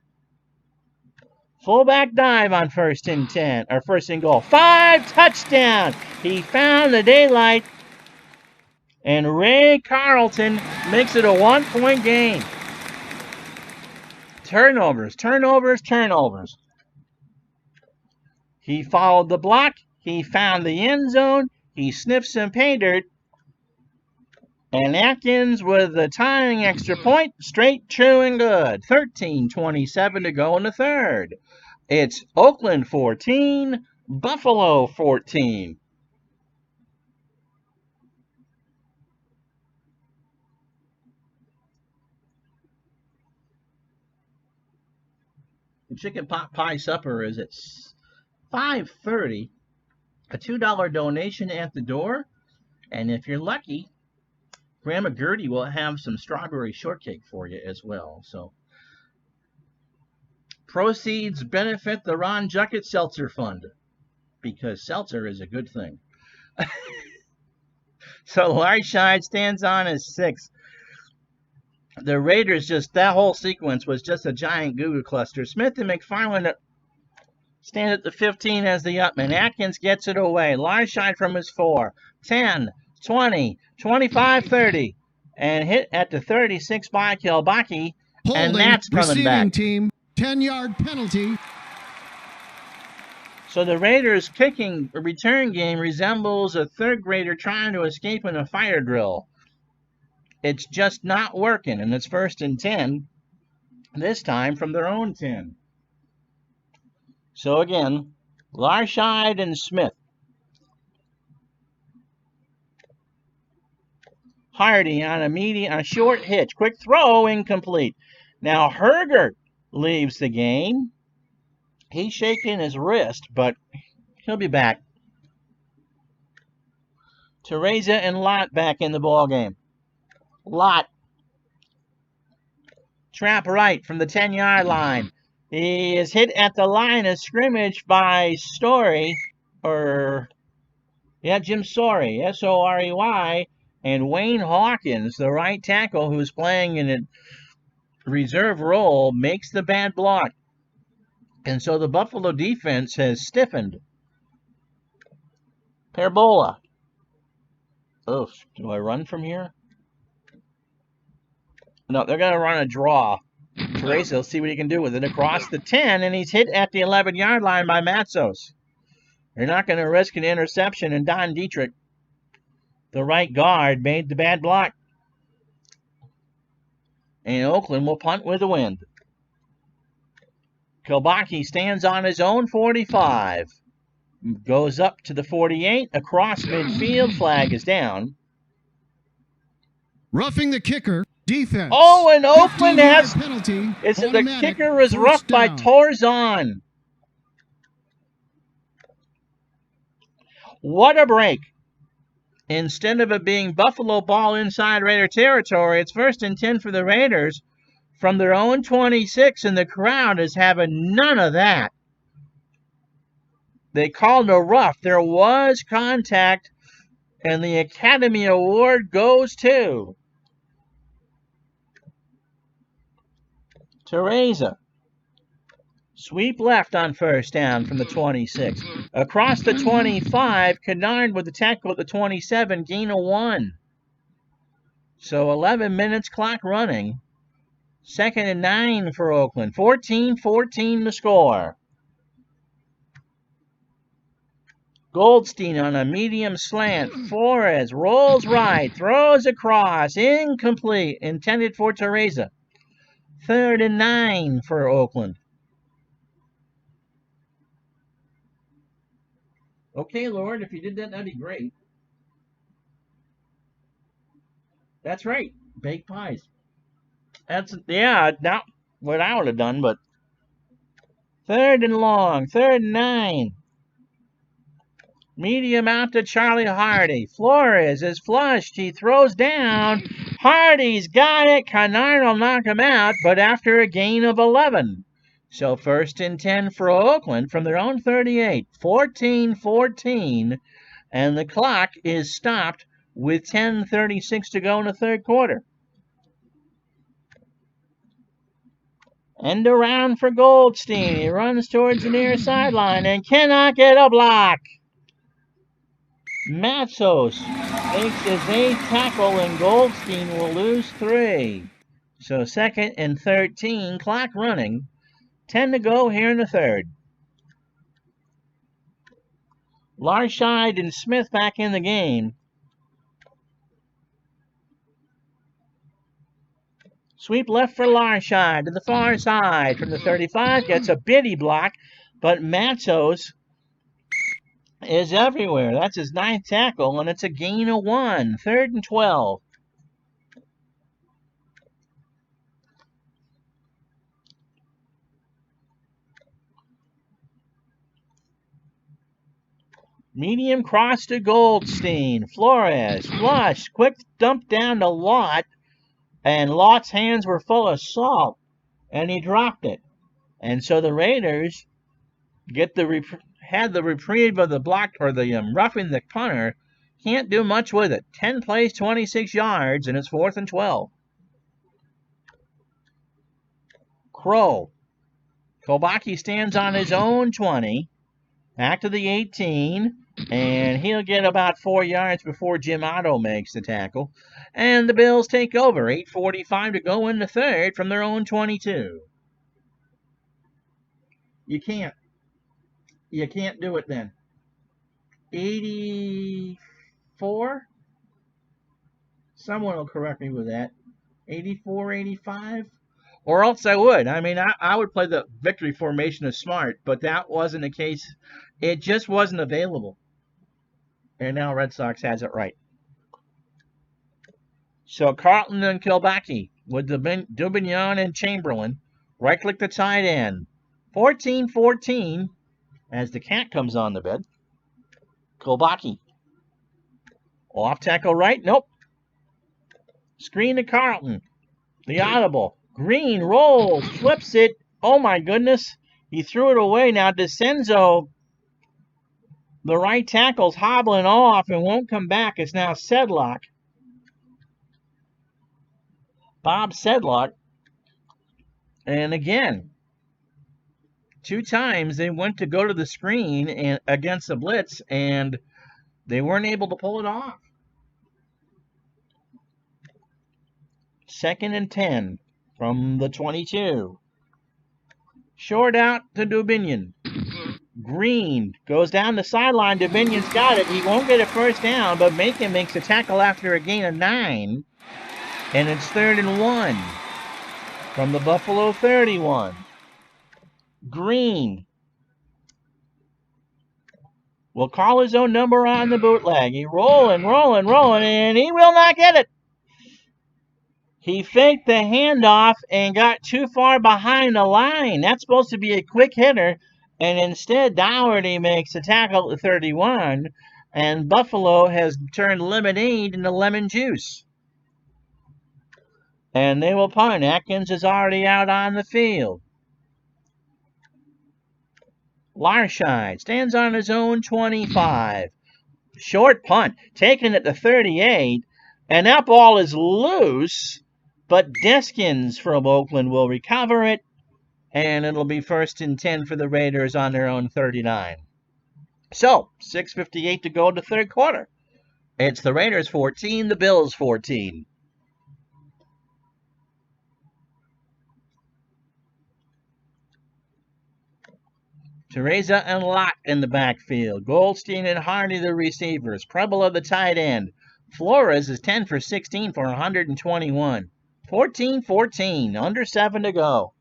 Fullback dive on first and 10, or first and goal. 5, touchdown. He found the daylight. And Ray Carlton makes it a 1-point game. Turnovers. He followed the block. He found the end zone. He sniffed some pay dirt. And Atkins with the tying extra point. Straight, true, and good. 13:27 to go in the third. It's Oakland 14, Buffalo 14. The chicken pot pie supper is at 5:30. A $2 donation at the door. And if you're lucky, Grandma Gertie will have some strawberry shortcake for you as well. So proceeds benefit the Ron Juckett Seltzer Fund, because seltzer is a good thing. So Larshide stands on as 6. The Raiders, that whole sequence was just a giant goo-goo cluster. Smith and McFarland stand at the 15 as the upman. Atkins gets it away. Larshide from his 4. 10, 20, 25, 30. And hit at the 36 by Kilbackie. And that's coming back. Team, 10-yard penalty. So the Raiders' kicking return game resembles a third grader trying to escape in a fire drill. It's just not working, and it's 1st and 10, this time from their own 10. So again, Larshide and Smith. Hardy on a short hitch. Quick throw, incomplete. Now Hergert leaves the game. He's shaking his wrist, but he'll be back. Teresa and Lott back in the ballgame. Lott. Trap right from the 10-yard line. He is hit at the line of scrimmage by Jim Sorey, S-O-R-E-Y, and Wayne Hawkins, the right tackle who's playing in a reserve role, makes the bad block. And so the Buffalo defense has stiffened. Parabola. Oh, do I run from here? No, they're going to run a draw. Teresa will see what he can do with it across the 10, and he's hit at the 11-yard line by Matsos. They're not going to risk an interception, and Don Dietrich, the right guard, made the bad block. And Oakland will punt with the wind. Kilbackie stands on his own 45. Goes up to the 48, across midfield, flag is down. Roughing the kicker. Defense. Oh, and Oakland has penalty. The kicker was roughed by Torzon. What a break. Instead of it being Buffalo ball inside Raider territory, it's 1st and 10 for the Raiders from their own 26, and the crowd is having none of that. They called a rough. There was contact, and the Academy Award goes to Teresa. Sweep left on 1st down from the 26. Across the 25, Kennard with the tackle at the 27, gain of 1. So 11 minutes clock running. 2nd and 9 for Oakland. 14-14 to score. Goldstein on a medium slant. Flores rolls right, throws across, incomplete, intended for Teresa. 3rd and 9 for Oakland. Okay, Lord, if you did that, that'd be great. That's right, baked pies. That's, not what I would have done, but 3rd and long, 3rd and 9. Medium out to Charlie Hardy. Flores is flushed. He throws down. Hardy's got it. Kennard will knock him out, but after a gain of 11. So 1st and 10 for Oakland from their own 38. 14-14. And the clock is stopped with 10:36 to go in the third quarter. End around for Goldstein. He runs towards the near sideline and cannot get a block. Matsos makes his 8th tackle, and Goldstein will lose 3. So 2nd and 13, clock running. 10 to go here in the third. Larshide and Smith back in the game. Sweep left for Larshide to the far side from the 35. Gets a bitty block, but Matsos is everywhere. That's his 9th tackle, and it's a gain of 1. 3rd and 12. Medium cross to Goldstein. Flores, flush, quick dump down to Lott, and Lott's hands were full of salt, and he dropped it. And so the Raiders had the reprieve of the block, or the roughing the punter. Can't do much with it. 10 plays, 26 yards, and it's 4th and 12. Crow. Kobaki stands on his own 20. Back to the 18. And he'll get about 4 yards before Jim Otto makes the tackle. And the Bills take over. 8:45 to go in the third from their own 22. You can't do it then. 84? Someone will correct me with that. 84, 85? Or else I would. I mean, I would play the victory formation of smart, but that wasn't the case. It just wasn't available. And now Red Sox has it right. So Carlton and Kilbaki with Dubignon and Chamberlain. Right click the tight end. 14-14 as the cat comes on the bed. Kilbaki. Off tackle right. Nope. Screen to Carlton. The audible. Green rolls. Flips it. Oh my goodness. He threw it away. Now DeCenzo, the right tackle's hobbling off and won't come back. It's now Sedlock. Bob Sedlock. And again, 2 times they went to go to the screen and against the blitz, and they weren't able to pull it off. 2nd and 10 from the 22. Short out to Dubignon. Green goes down the sideline. Dubignon's got it. He won't get a first down, but Macon makes a tackle after a gain of 9. And it's 3rd and 1 from the Buffalo 31. Green will call his own number on the bootleg. He rolling, and he will not get it. He faked the handoff and got too far behind the line. That's supposed to be a quick hitter. And instead, Dougherty makes a tackle at 31. And Buffalo has turned lemonade into lemon juice. And they will punt. Atkins is already out on the field. Larshide stands on his own 25. Short punt, taken at the 38. And that ball is loose. But Deskins from Oakland will recover it. And it'll be 1st and 10 for the Raiders on their own 39. So, 6:58 to go in the third quarter. It's the Raiders 14, the Bills 14. Teresa and Lott in the backfield. Goldstein and Hardy the receivers. Preble of the tight end. Flores is 10 for 16 for 121. 14-14, under 7 to go.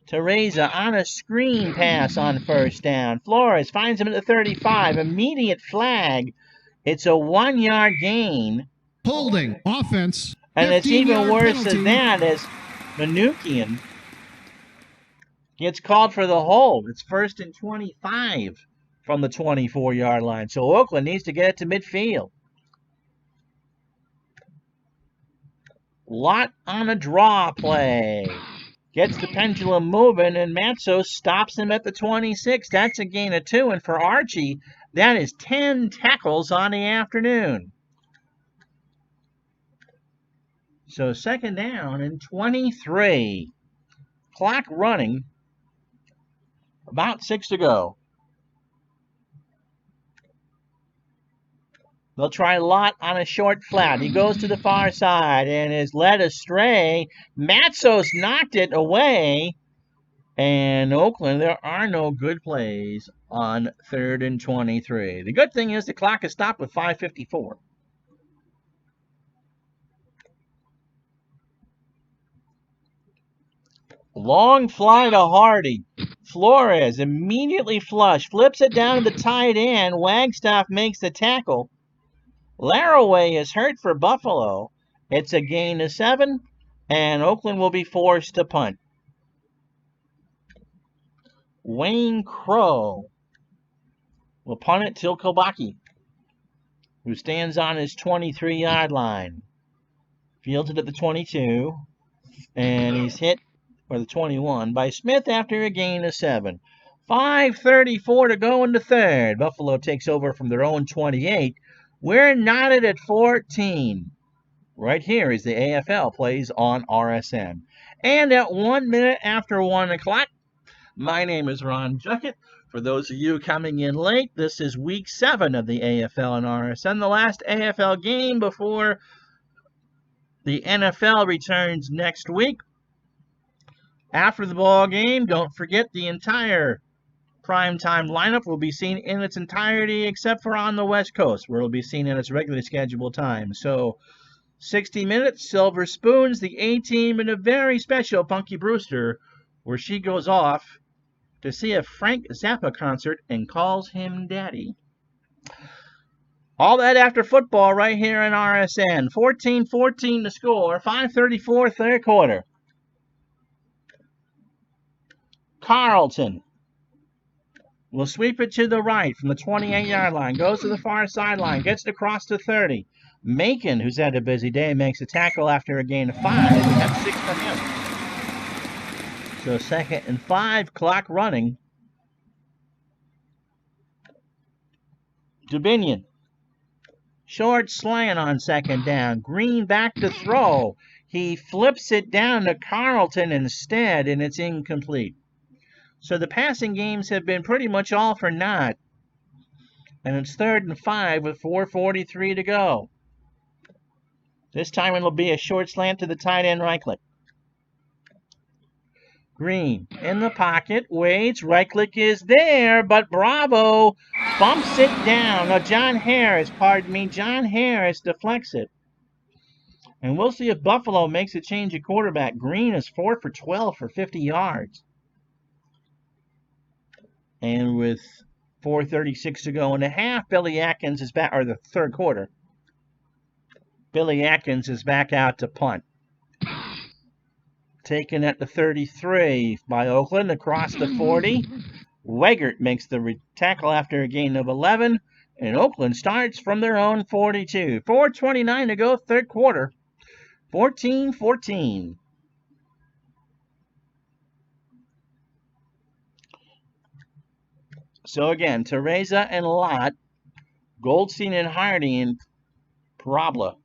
Teresa on a screen pass on first down. Flores finds him at the 35. Immediate flag. It's a 1-yard gain. Holding. Offense. And it's even worse penalty. than that as Manukian gets called for the hold. It's 1st and 25 from the 24-yard line. So Oakland needs to get it to midfield. Lott on a draw play. Gets the pendulum moving, and Matzo stops him at the 26. That's a gain of 2, and for Archie, that is 10 tackles on the afternoon. So second down and 23. Clock running. About 6 to go. They'll try Lott on a short flat. He goes to the far side and is led astray. Matzos knocked it away. And Oakland, there are no good plays on 3rd and 23. The good thing is the clock is stopped with 5:54. Long fly to Hardy. Flores immediately flush. Flips it down to the tight end. Wagstaff makes the tackle. Laraway is hurt for Buffalo. It's a gain of 7, and Oakland will be forced to punt. Wayne Crow will punt it to Kobaki, who stands on his 23-yard line. Fields it at the 22, and he's hit, or the 21, by Smith after a gain of 7. 5:34 to go in the third. Buffalo takes over from their own 28. We're knotted at 14. Right here is the AFL plays on RSN. And at 1 minute after 1 o'clock, my name is Ron Juckett. For those of you coming in late, this is week 7 of the AFL and RSN, the last AFL game before the NFL returns next week. After the ball game, don't forget the entire primetime lineup will be seen in its entirety except for on the West Coast, where it'll be seen in its regularly scheduled time. So 60 minutes, Silver Spoons, the A-Team, and a very special Punky Brewster, where she goes off to see a Frank Zappa concert and calls him Daddy. All that after football right here in RSN. 14-14 to score. 5:34 third quarter. Carlton will sweep it to the right from the 28-yard line. Goes to the far sideline. Gets it across to 30. Macon, who's had a busy day, makes a tackle after a gain of 5. That's 6 for him. So 2nd and 5, clock running. Dubinion. Short slant on 2nd down. Green back to throw. He flips it down to Carlton instead, and it's incomplete. So the passing games have been pretty much all for naught. And it's 3rd and 5 with 4:43 to go. This time it'll be a short slant to the tight end Reichlich. Green in the pocket, waits, Reichlich is there, but Bravo bumps it down. Now John Harris deflects it. And we'll see if Buffalo makes a change at quarterback. Green is 4 for 12 for 50 yards. And with 4:36 to go in the half, Billy Atkins is back, or the third quarter. Billy Atkins is back out to punt. Taken at the 33 by Oakland across the 40. Weigert makes the tackle after a gain of 11. And Oakland starts from their own 42. 4:29 to go, third quarter. 14-14. So again, Teresa and Lott, Goldstein and Hardy, and Parabola.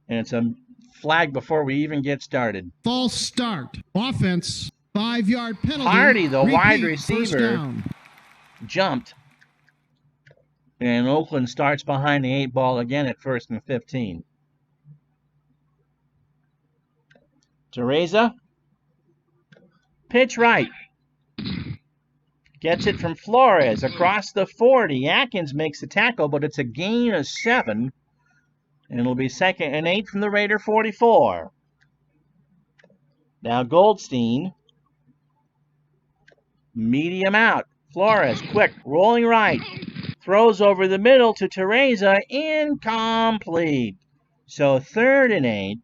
And it's a flag before we even get started. False start. Offense. 5-yard penalty. Hardy, the Repeat, wide first receiver, down. jumped. And Oakland starts behind the 8 ball again at 1st and 15. Teresa. Pitch right. Gets it from Flores across the 40. Atkins makes the tackle, but it's a gain of 7. And it'll be 2nd and 8 from the Raider 44. Now Goldstein. Medium out. Flores, quick, rolling right. Throws over the middle to Teresa. Incomplete. So 3rd and 8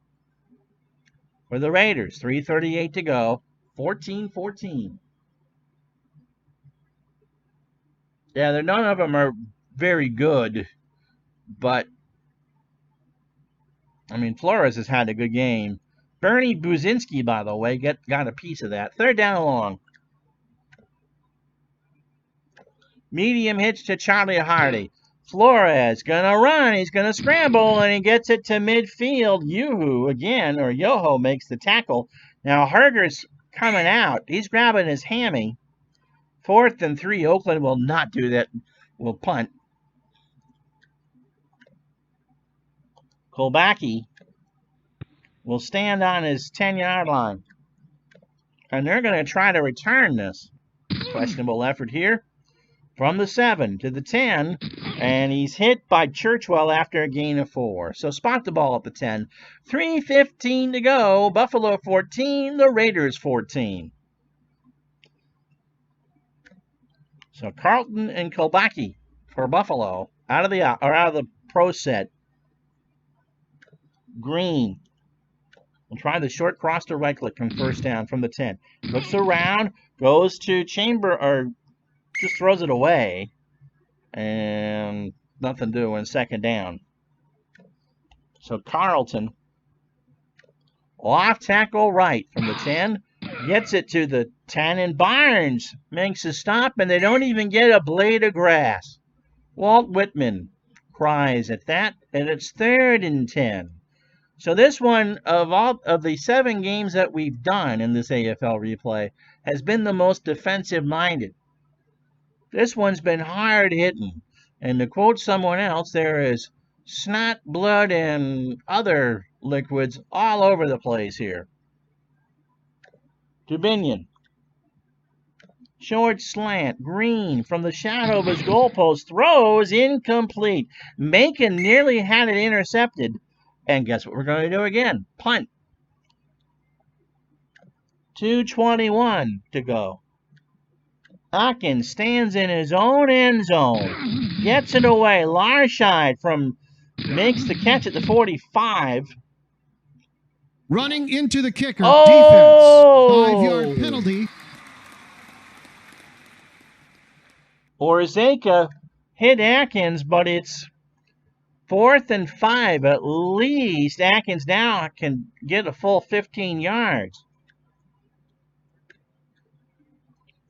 for the Raiders. 3:38 to go. 14-14. Yeah, none of them are very good, but I mean, Flores has had a good game. Bernie Buzinski, by the way, got a piece of that. Third down and long. Medium hitch to Charlie Hardy. Flores gonna run. He's gonna scramble, and he gets it to midfield. Yoho makes the tackle. Now Herger's coming out. He's grabbing his hammy. 4th and 3. Oakland will not do that. Will punt. Kolbacki will stand on his 10-yard line. And they're going to try to return this. Questionable effort here. From the 7 to the 10. And he's hit by Churchwell after a gain of 4. So spot the ball at the 10. 3:15 to go. Buffalo 14. The Raiders 14. So Carlton and Kolbacki for Buffalo out of the pro set. Green will try the short cross to right click from first down from the 10. Looks around, goes to Chamber, or just throws it away, and nothing doing. Second down. So Carlton off tackle right from the 10. Gets it to the 10, and Barnes makes a stop, and they don't even get a blade of grass. Walt Whitman cries at that, and it's 3rd and 10. So this one, of all of the 7 games that we've done in this AFL replay, has been the most defensive-minded. This one's been hard-hitting. And to quote someone else, there is snot, blood, and other liquids all over the place here. Dubinion. Short slant. Green from the shadow of his goalpost. Throws incomplete. Macon nearly had it intercepted. And guess what we're going to do again? Punt. 2:21 to go. Atkins stands in his own end zone. Gets it away. Larscheid makes the catch at the 45. Running into the kicker. Oh! Defense. 5-yard penalty. Orzeka hit Atkins, but it's 4th and 5. At least Atkins now can get a full 15 yards.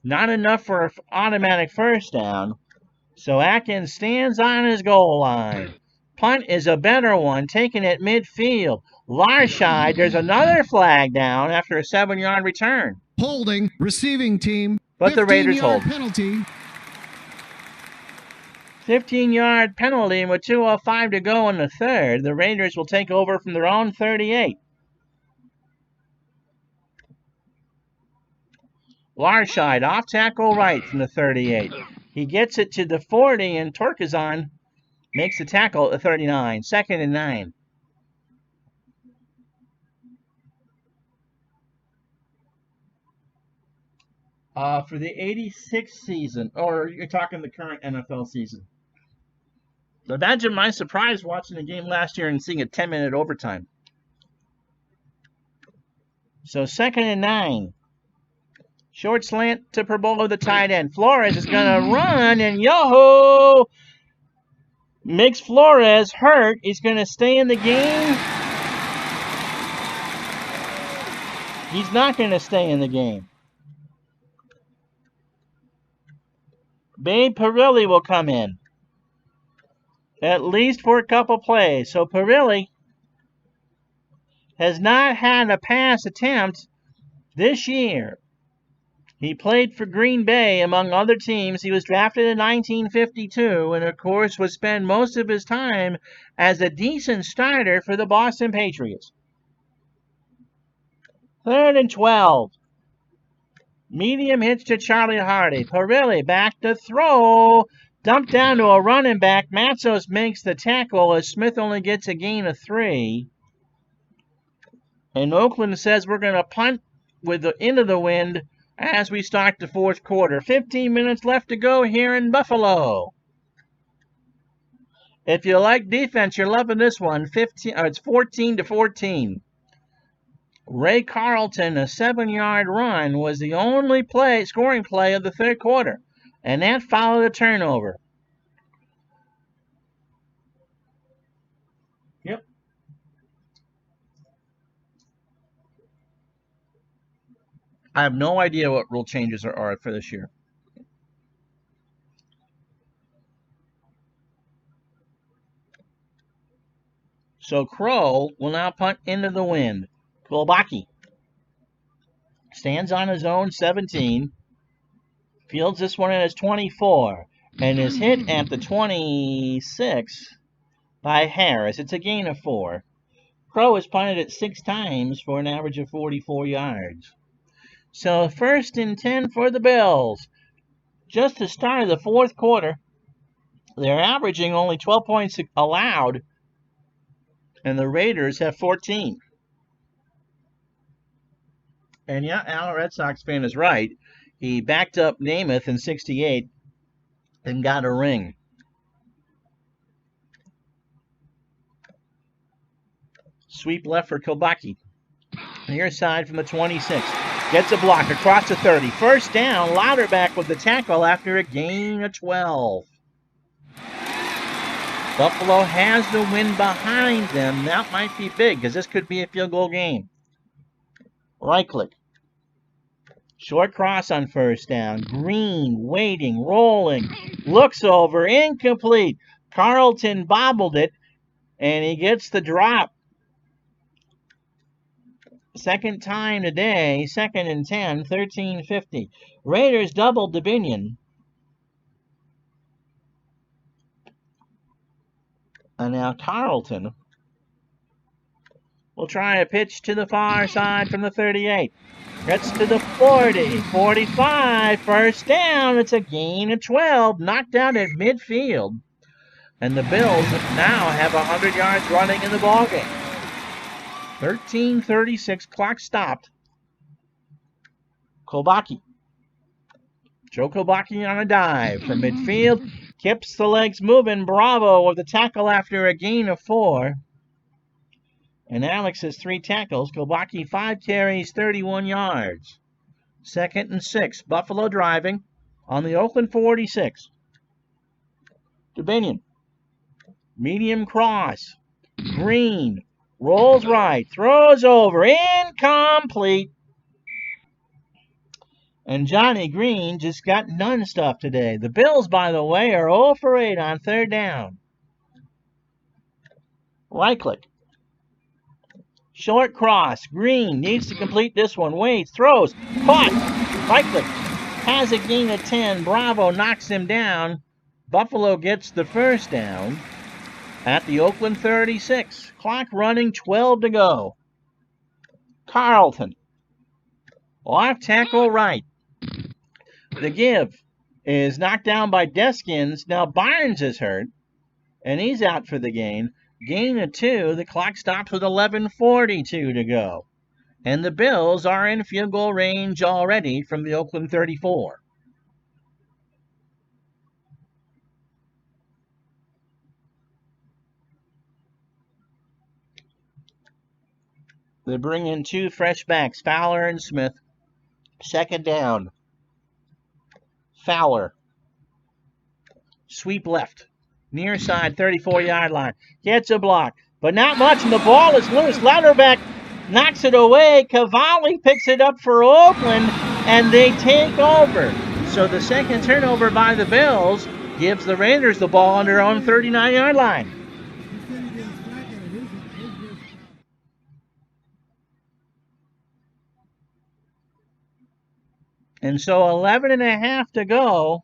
Not enough for an automatic first down. So Atkins stands on his goal line. Punt is a better one, taken at midfield. Larscheid, there's another flag down after a 7-yard return. Holding, receiving team. But the Raiders hold. Penalty. 15-yard penalty, and with 2:05 to go in the 3rd, the Raiders will take over from their own 38. Larscheid off tackle right from the 38. He gets it to the 40, and Torkazon makes the tackle at the 39. 2nd and 9. For the 86 season, or you're talking the current NFL season. Imagine my surprise watching the game last year and seeing a 10-minute overtime. So 2nd and 9. Short slant to Perbola, the tight end. Flores is going to run, and Yoho makes Flores hurt. He's going to stay in the game. He's not going to stay in the game. Babe Perilli will come in. At least for a couple plays. So Perilli has not had a pass attempt this year. He played for Green Bay, among other teams. He was drafted in 1952 and, of course, would spend most of his time as a decent starter for the Boston Patriots. 3rd and 12. Medium hitch to Charlie Hardy. Perilli back to throw. Dumped down to a running back. Matsos makes the tackle as Smith only gets a gain of 3. And Oakland says we're going to punt with the into the wind as we start the 4th quarter. 15 minutes left to go here in Buffalo. If you like defense, you're loving this one. It's 14-14. Ray Carlton, a 7-yard run, was the only scoring play of the 3rd quarter. And that followed a turnover. Yep. I have no idea what rule changes are for this year. So Crow will now punt into the wind. Kulbaki stands on his own 17. Fields this one in his 24. And is hit at the 26 by Harris. It's a gain of 4. Crow has punted it 6 times for an average of 44 yards. So 1st and 10 for the Bills. Just the start of the 4th quarter. They're averaging only 12 points allowed, and the Raiders have 14. And yeah, Al, Red Sox fan, is right. He backed up Namath in 68 and got a ring. Sweep left for Kulbaki. Near side from the 26. Gets a block across the 30. 1st down, Louderback with the tackle after a gain of 12. Buffalo has the win behind them. That might be big because this could be a field goal game. Right click. Short cross on 1st down. Green, waiting, rolling. Looks over, incomplete. Carlton bobbled it, and he gets the drop. 2nd time today, 2nd and 10, 13:50. Raiders doubled the Binion. And now Carlton will try a pitch to the far side from the 38. Gets to the 40, 45, 1st down. It's a gain of 12, knocked out at midfield. And the Bills now have 100 yards running in the ballgame. 13:36, clock stopped. Kulbaki. Joe Kulbaki on a dive from midfield. Keeps the legs moving. Bravo with the tackle after a gain of 4. And Alex has 3 tackles. Kulbaki 5 carries, 31 yards. 2nd and 6. Buffalo driving on the Oakland 46. Dubinion. Medium cross. Green. Rolls right. Throws over. Incomplete. And Johnny Green just got none stuff today. The Bills, by the way, are 0 for 8 on 3rd down. Right click. Short cross. Green needs to complete this one. Waits. Throws. Caught. Right click. Has a gain of 10. Bravo knocks him down. Buffalo gets the 1st down at the Oakland 36. Clock running, 12 to go. Carlton. Off tackle right. The give is knocked down by Deskins. Now Barnes is hurt, and he's out for the game. Gain of 2. The clock stops with 11:42 to go. And the Bills are in field goal range already from the Oakland 34. They bring in 2 fresh backs, Fowler and Smith. 2nd down. Fowler. Sweep left. Near side, 34-yard line. Gets a block, but not much, and the ball is loose. Louderback knocks it away. Cavalli picks it up for Oakland, and they take over. So the 2nd turnover by the Bills gives the Raiders the ball on their own 39-yard line. And so 11.5 to go.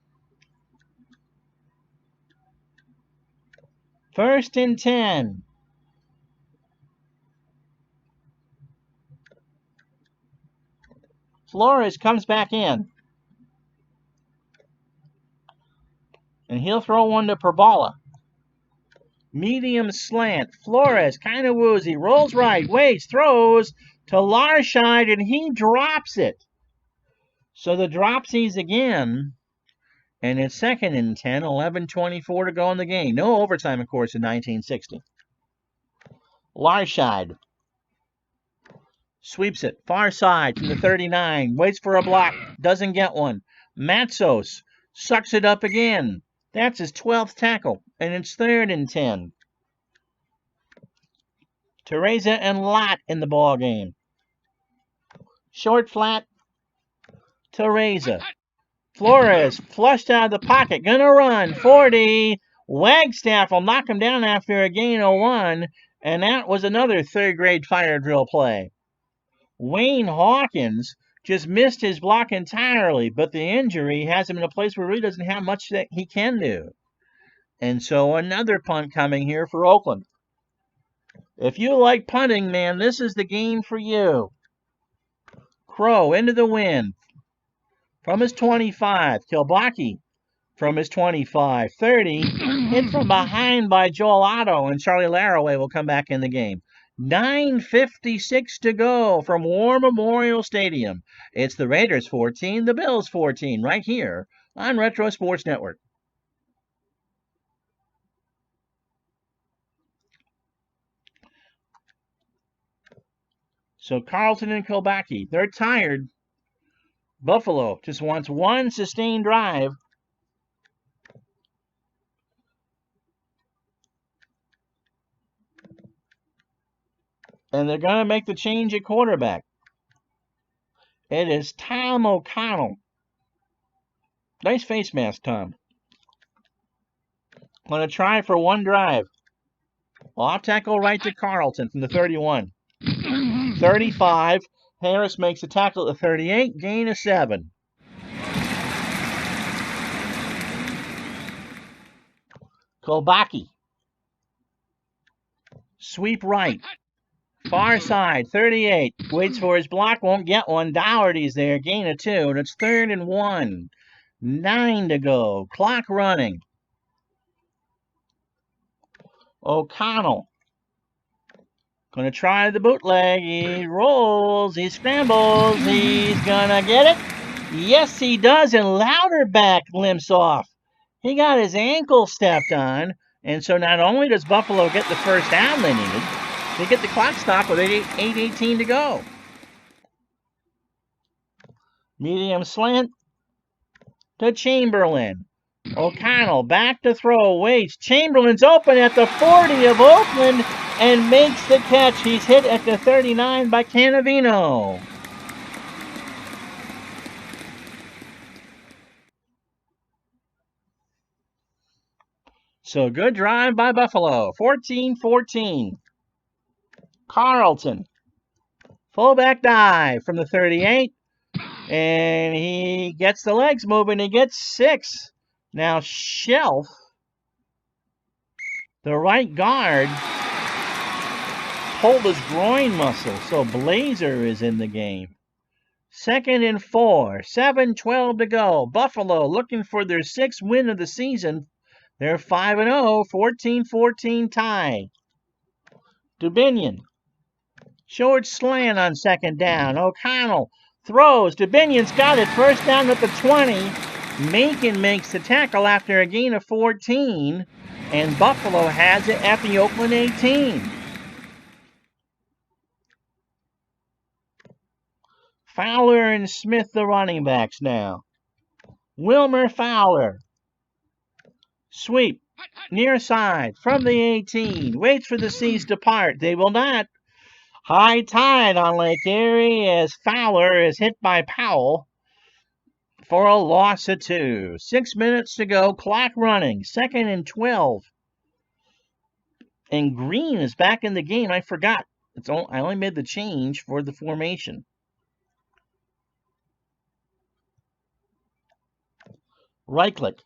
1st and 10. Flores comes back in. And he'll throw one to Perbola. Medium slant. Flores kind of woozy. Rolls right. Waits. Throws to Larshide, and he drops it. So the dropsies again. And it's 2nd and 10, 11:24 to go in the game. No overtime, of course, in 1960. Larshide sweeps it. Far side from the 39. Waits for a block. Doesn't get one. Matsos Sucks it up again. That's his 12th tackle, and it's 3rd and 10. Teresa and Lott in the ball game. Short flat. Teresa. Flores flushed out of the pocket. Gonna run. 40. Wagstaff will knock him down after a gain of 1. And that was another 3rd grade fire drill play. Wayne Hawkins just missed his block entirely, but the injury has him in a place where he really doesn't have much that he can do. And so another punt coming here for Oakland. If you like punting, man, this is the game for you. Crow into the wind from his 25. Kilbaki from his 25. 30. Hit from behind by Joel Otto, and Charlie Laraway will come back in the game. 9:56 to go from War Memorial Stadium. It's the Raiders 14, the Bills 14, right here on Retro Sports Network. So Carlton and Kilbaki, they're tired. Buffalo just wants one sustained drive. And they're going to make the change at quarterback. It is Tom O'Connell. Nice face mask, Tom. Going to try for one drive. Off tackle right to Carlton from the 31. 35. Harris makes a tackle at the 38. Gain of 7. Kilbaki. Sweep right. Far side, 38. Waits for his block, won't get one. Dougherty's there. Gain of 2. And it's 3rd and 1. 9 to go. Clock running. O'Connell. Going to try the bootleg. He rolls. He scrambles. He's going to get it. Yes, he does. And Louderback limps off. He got his ankle stepped on. And so not only does Buffalo get the first down they needed, they get the clock stopped with 8:18 to go. Medium slant to Chamberlain. O'Connell back to throw. Waits. Chamberlain's open at the 40 of Oakland and makes the catch. He's hit at the 39 by Cannavino. So good drive by Buffalo. 14-14. Carlton. Fullback dive from the 38. And he gets the legs moving. He gets 6. Now Shelf, the right guard, pulled his groin muscle. So Blazer is in the game. 2nd and 4. 7:12 to go. Buffalo looking for their 6th win of the season. They're 5-0. 14-14 tie. Dubinion. Short slant on 2nd down. O'Connell throws. Dubinion's got it. 1st down at the 20. Macon makes the tackle after a gain of 14. And Buffalo has it at the Oakland 18. Fowler and Smith, the running backs now. Wilmer Fowler. Sweep. Near side from the 18. Waits for the C's to part. They will not. High tide on Lake Erie as Fowler is hit by Powell for a loss of 2. 6 minutes to go. Clock running. 2nd and 12. And Green is back in the game. I forgot. I only made the change for the formation. Right click.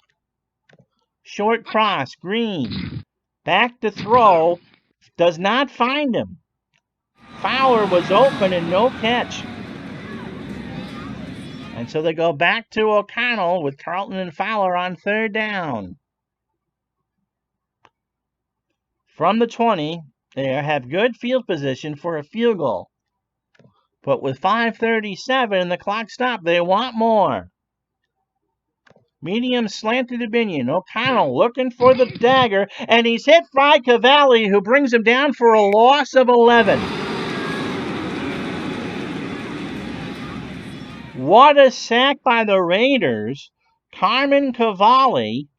Short cross. Green. Back to throw. Does not find him. Fowler was open and no catch. And so they go back to O'Connell with Carlton and Fowler on 3rd down. From the 20, they have good field position for a field goal. But with 5:37 and the clock stopped, they want more. Medium slanted to Binion. O'Connell looking for the dagger, and he's hit by Cavalli, who brings him down for a loss of 11. What a sack by the Raiders Carmen Cavalli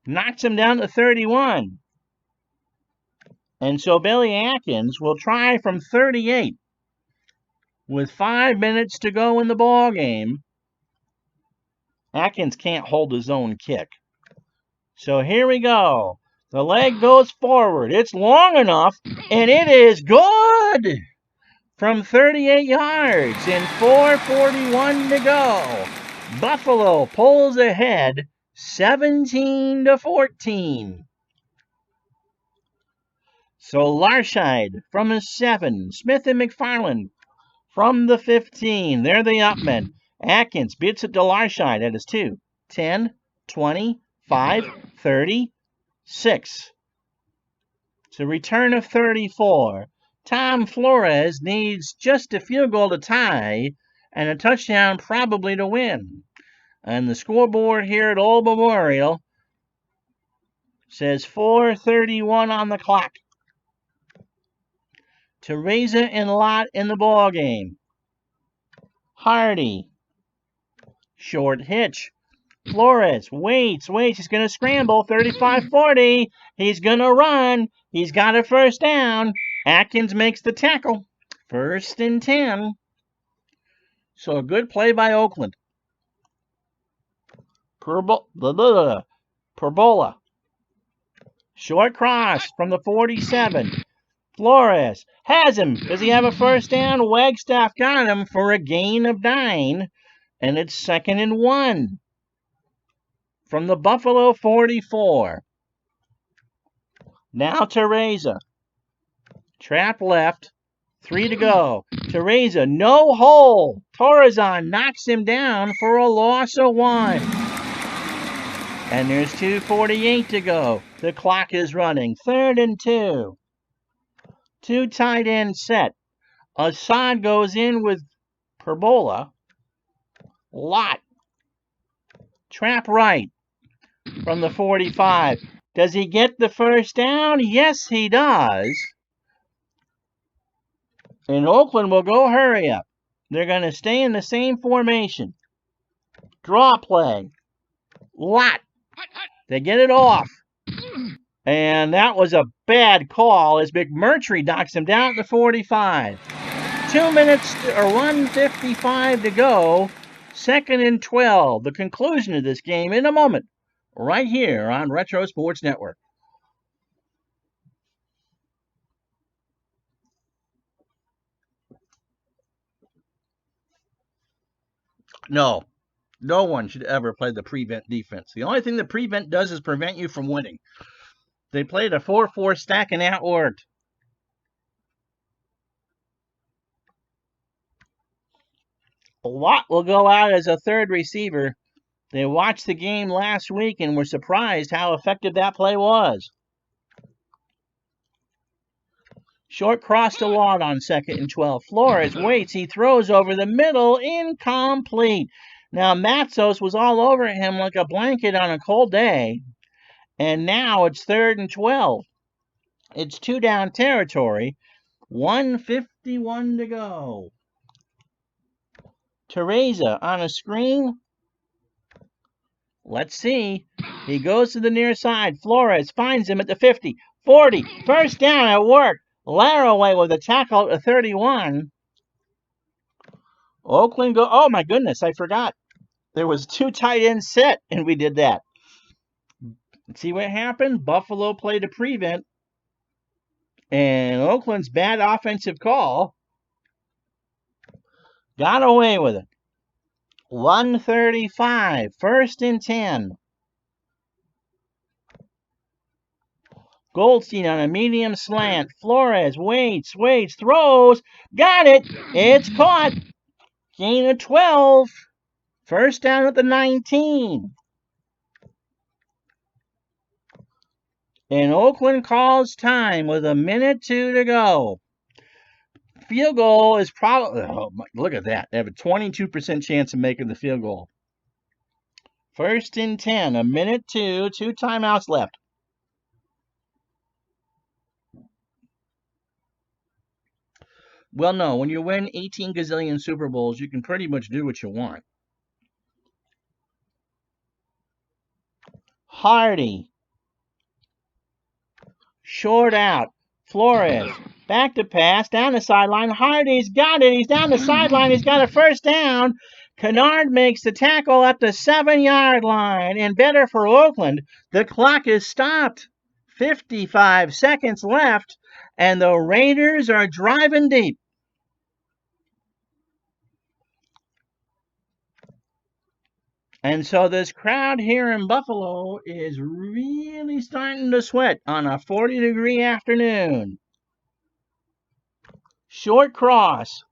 knocks him down to 31. And so Billy Atkins will try from 38 with 5 minutes to go in the ball game. Atkins can't hold his own kick. So here we go. The leg goes forward. It's long enough, and it is good from 38 yards and 4:41 to go. Buffalo pulls ahead 17-14. So Larscheid from his 7. Smith and McFarland from the 15. They're the upmen. Atkins beats it to Larscheid at his 2. 10, 20, 5, 30, 6. It's a return of 34. Tom Flores needs just a field goal to tie and a touchdown probably to win. And the scoreboard here at Old Memorial says 4:31 on the clock. Teresa and Lott in the ball game. Hardy. Short hitch. Flores waits. He's going to scramble. 35-40. He's going to run. He's got a first down. Atkins makes the tackle. 1st and 10. So a good play by Oakland. Perbola. Short cross from the 47. Flores has him. Does he have a first down? Wagstaff got him for a gain of 9. And it's 2nd and 1. From the Buffalo 44. Now Teresa. Trap left. 3 to go. Teresa, no hole. Torrezon knocks him down for a loss of 1. And there's 2:48 to go. The clock is running. 3rd and 2. 2 tight end set. Assad goes in with Perbola. Lott. Trap right from the 45. Does he get the first down? Yes, he does. And Oakland will go hurry up. They're going to stay in the same formation. Draw play. Lott. They get it off. And that was a bad call as McMurtry knocks him down at the 45. 2 minutes or 1:55 to go. 2nd and 12. The conclusion of this game in a moment. Right here on Retro Sports Network. No one should ever play the prevent defense. The only thing the prevent does is prevent you from winning. They played a 4-4 stack and that worked. Lott will go out as a 3rd receiver. They watched the game last week and were surprised how effective that play was. Short cross to Lott on 2nd and 12. Flores waits. He throws over the middle. Incomplete. Now, Matzos was all over him like a blanket on a cold day. And now it's 3rd and 12. It's 2 down territory. 1:51 to go. Teresa on a screen. Let's see. He goes to the near side. Flores finds him at the 50. 40. First down at work. Laraway with a tackle at 31. Oakland go. Oh, my goodness. I forgot. There was 2 tight ends set, and we did that. Let's see what happened. Buffalo played a prevent. And Oakland's bad offensive call got away with it. 1:35. 1st and 10. Goldstein on a medium slant. Flores waits, throws. Got it. It's caught. Gain of 12. First down at the 19. And Oakland calls time with 1:02 to go. Field goal is probably, look at that. They have a 22% chance of making the field goal. 1st and 10, 1:02, 2 timeouts left. Well, no, when you win 18 gazillion Super Bowls, you can pretty much do what you want. Hardy. Short out. Flores. Back to pass. Down the sideline. Hardy's got it. He's down the sideline. He's got a first down. Kennard makes the tackle at the 7-yard line. And better for Oakland, the clock is stopped. 55 seconds left. And the Raiders are driving deep. And so this crowd here in Buffalo is really starting to sweat on a 40-degree afternoon. Short cross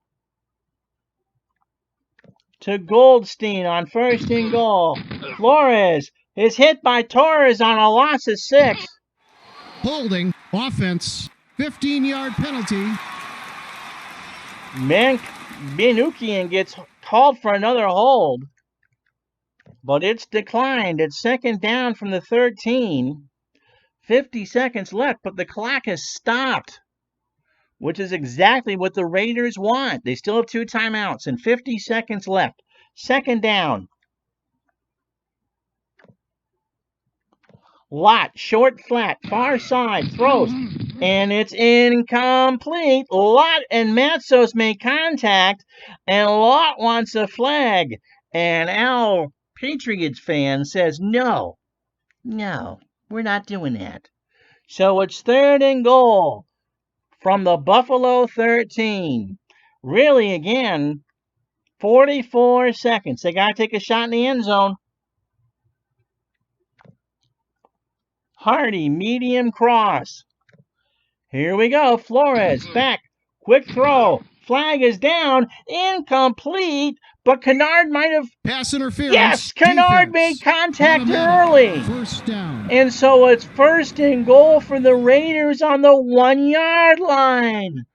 to Goldstein on 1st and goal. Flores is hit by Torres on a loss of 6. Holding. Offense. 15-yard penalty. Benukian gets called for another hold, but it's declined. It's 2nd down from the 13. 50 seconds left, but the clock has stopped, which is exactly what the Raiders want. They still have 2 timeouts and 50 seconds left. 2nd down. Lott, short flat, far side, throws, and it's incomplete. Lott and Matsos make contact, and Lott wants a flag. And Al, Patriots fan, says, no, we're not doing that. So it's 3rd and goal from the Buffalo 13. Really, again, 44 seconds. They got to take a shot in the end zone. Hardy, medium cross. Here we go. Flores, back. Quick throw. Flag is down. Incomplete. But Kennard might have... Pass interference. Yes, Kennard made contact early. First down. And so it's 1st and goal for the Raiders on the 1-yard line.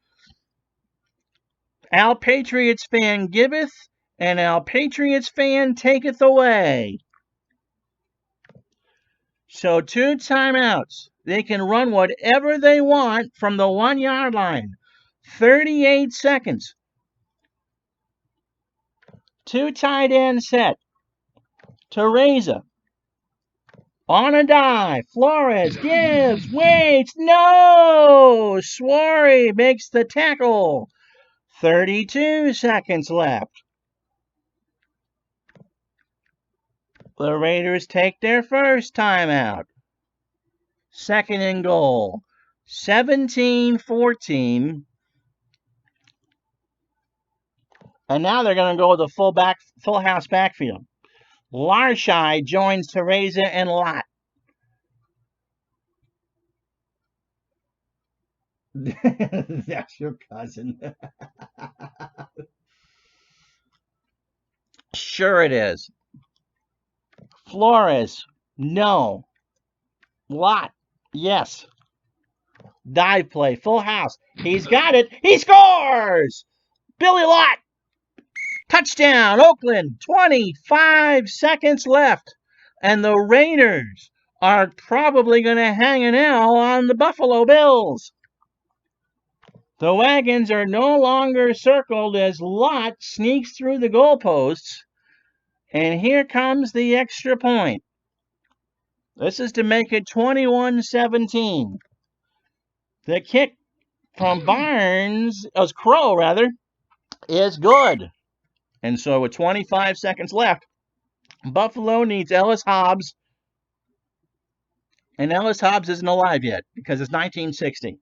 Al Patriots fan giveth, and Al Patriots fan taketh away. So 2 timeouts. They can run whatever they want from the 1-yard line. 38 seconds. 2 tight end set. Teresa. On a dive. Flores gives, waits, no! Suarez makes the tackle. 32 seconds left. The Raiders take their first timeout. 2nd and goal. 17-14. And now they're going to go with a full house backfield. Larshai joins Teresa and Lott. That's your cousin. Sure it is. Flores, no. Lott, yes. Dive play, full house. He's got it. He scores! Billy Lott. Touchdown, Oakland. 25 seconds left. And the Raiders are probably going to hang an L on the Buffalo Bills. The wagons are no longer circled as Lott sneaks through the goalposts. And here comes the extra point. This is to make it 21-17. The kick from Crow, is good. And so with 25 seconds left, Buffalo needs Ellis Hobbs. And Ellis Hobbs isn't alive yet because it's 1960.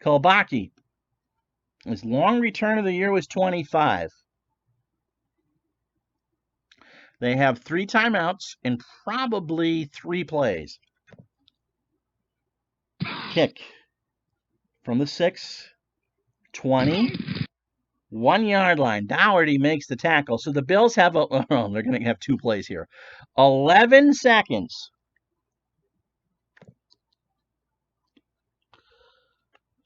Kolbaki, his long return of the year was 25. They have 3 timeouts and probably 3 plays. Kick from the 6, 20, 1-yard line. Dougherty makes the tackle. So the Bills have they're going to have 2 plays here. 11 seconds.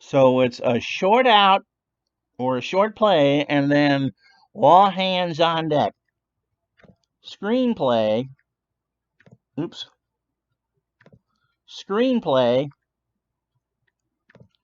So it's a short out or a short play, and then all hands on deck. Screenplay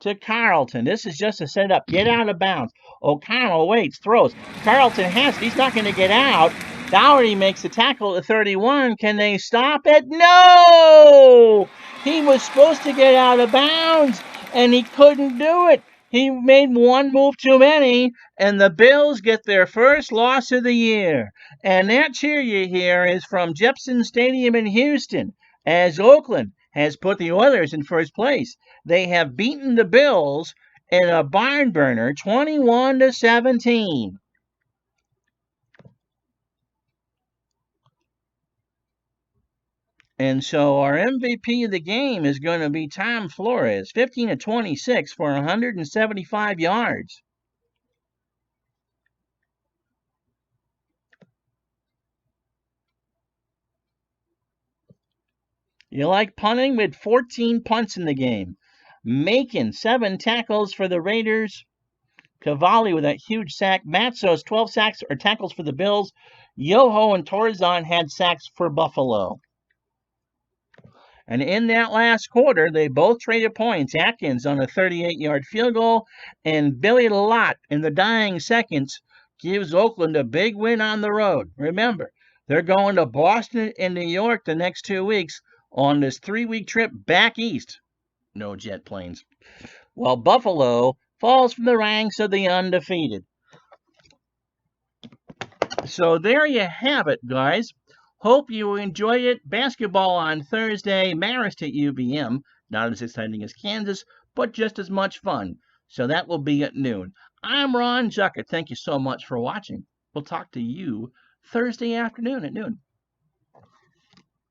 to Carlton. This is just a setup. Get out of bounds. O'Connell waits, throws. Carlton has it. He's not going to get out. Dougherty makes the tackle at 31. Can they stop it? No! He was supposed to get out of bounds, and he couldn't do it. He made one move too many, and the Bills get their first loss of the year. And that cheer you hear is from Jepson Stadium in Houston, as Oakland has put the Oilers in first place. They have beaten the Bills in a barn burner 21-17. And so our MVP of the game is going to be Tom Flores, 15-26 for 175 yards. You like punting? With 14 punts in the game. Macon, 7 tackles for the Raiders. Cavalli with that huge sack. Matsos, 12 sacks or tackles for the Bills. Yoho and Torzan had sacks for Buffalo. And in that last quarter, they both traded points. Atkins on a 38-yard field goal, and Billy Lott in the dying seconds gives Oakland a big win on the road. Remember, they're going to Boston and New York the next 2 weeks on this 3-week trip back east. No jet planes. While Buffalo falls from the ranks of the undefeated. So there you have it, guys. Hope you enjoyed it. Basketball on Thursday, Marist at UVM. Not as exciting as Kansas, but just as much fun. So that will be at noon. I'm Ron Juckett. Thank you so much for watching. We'll talk to you Thursday afternoon at noon.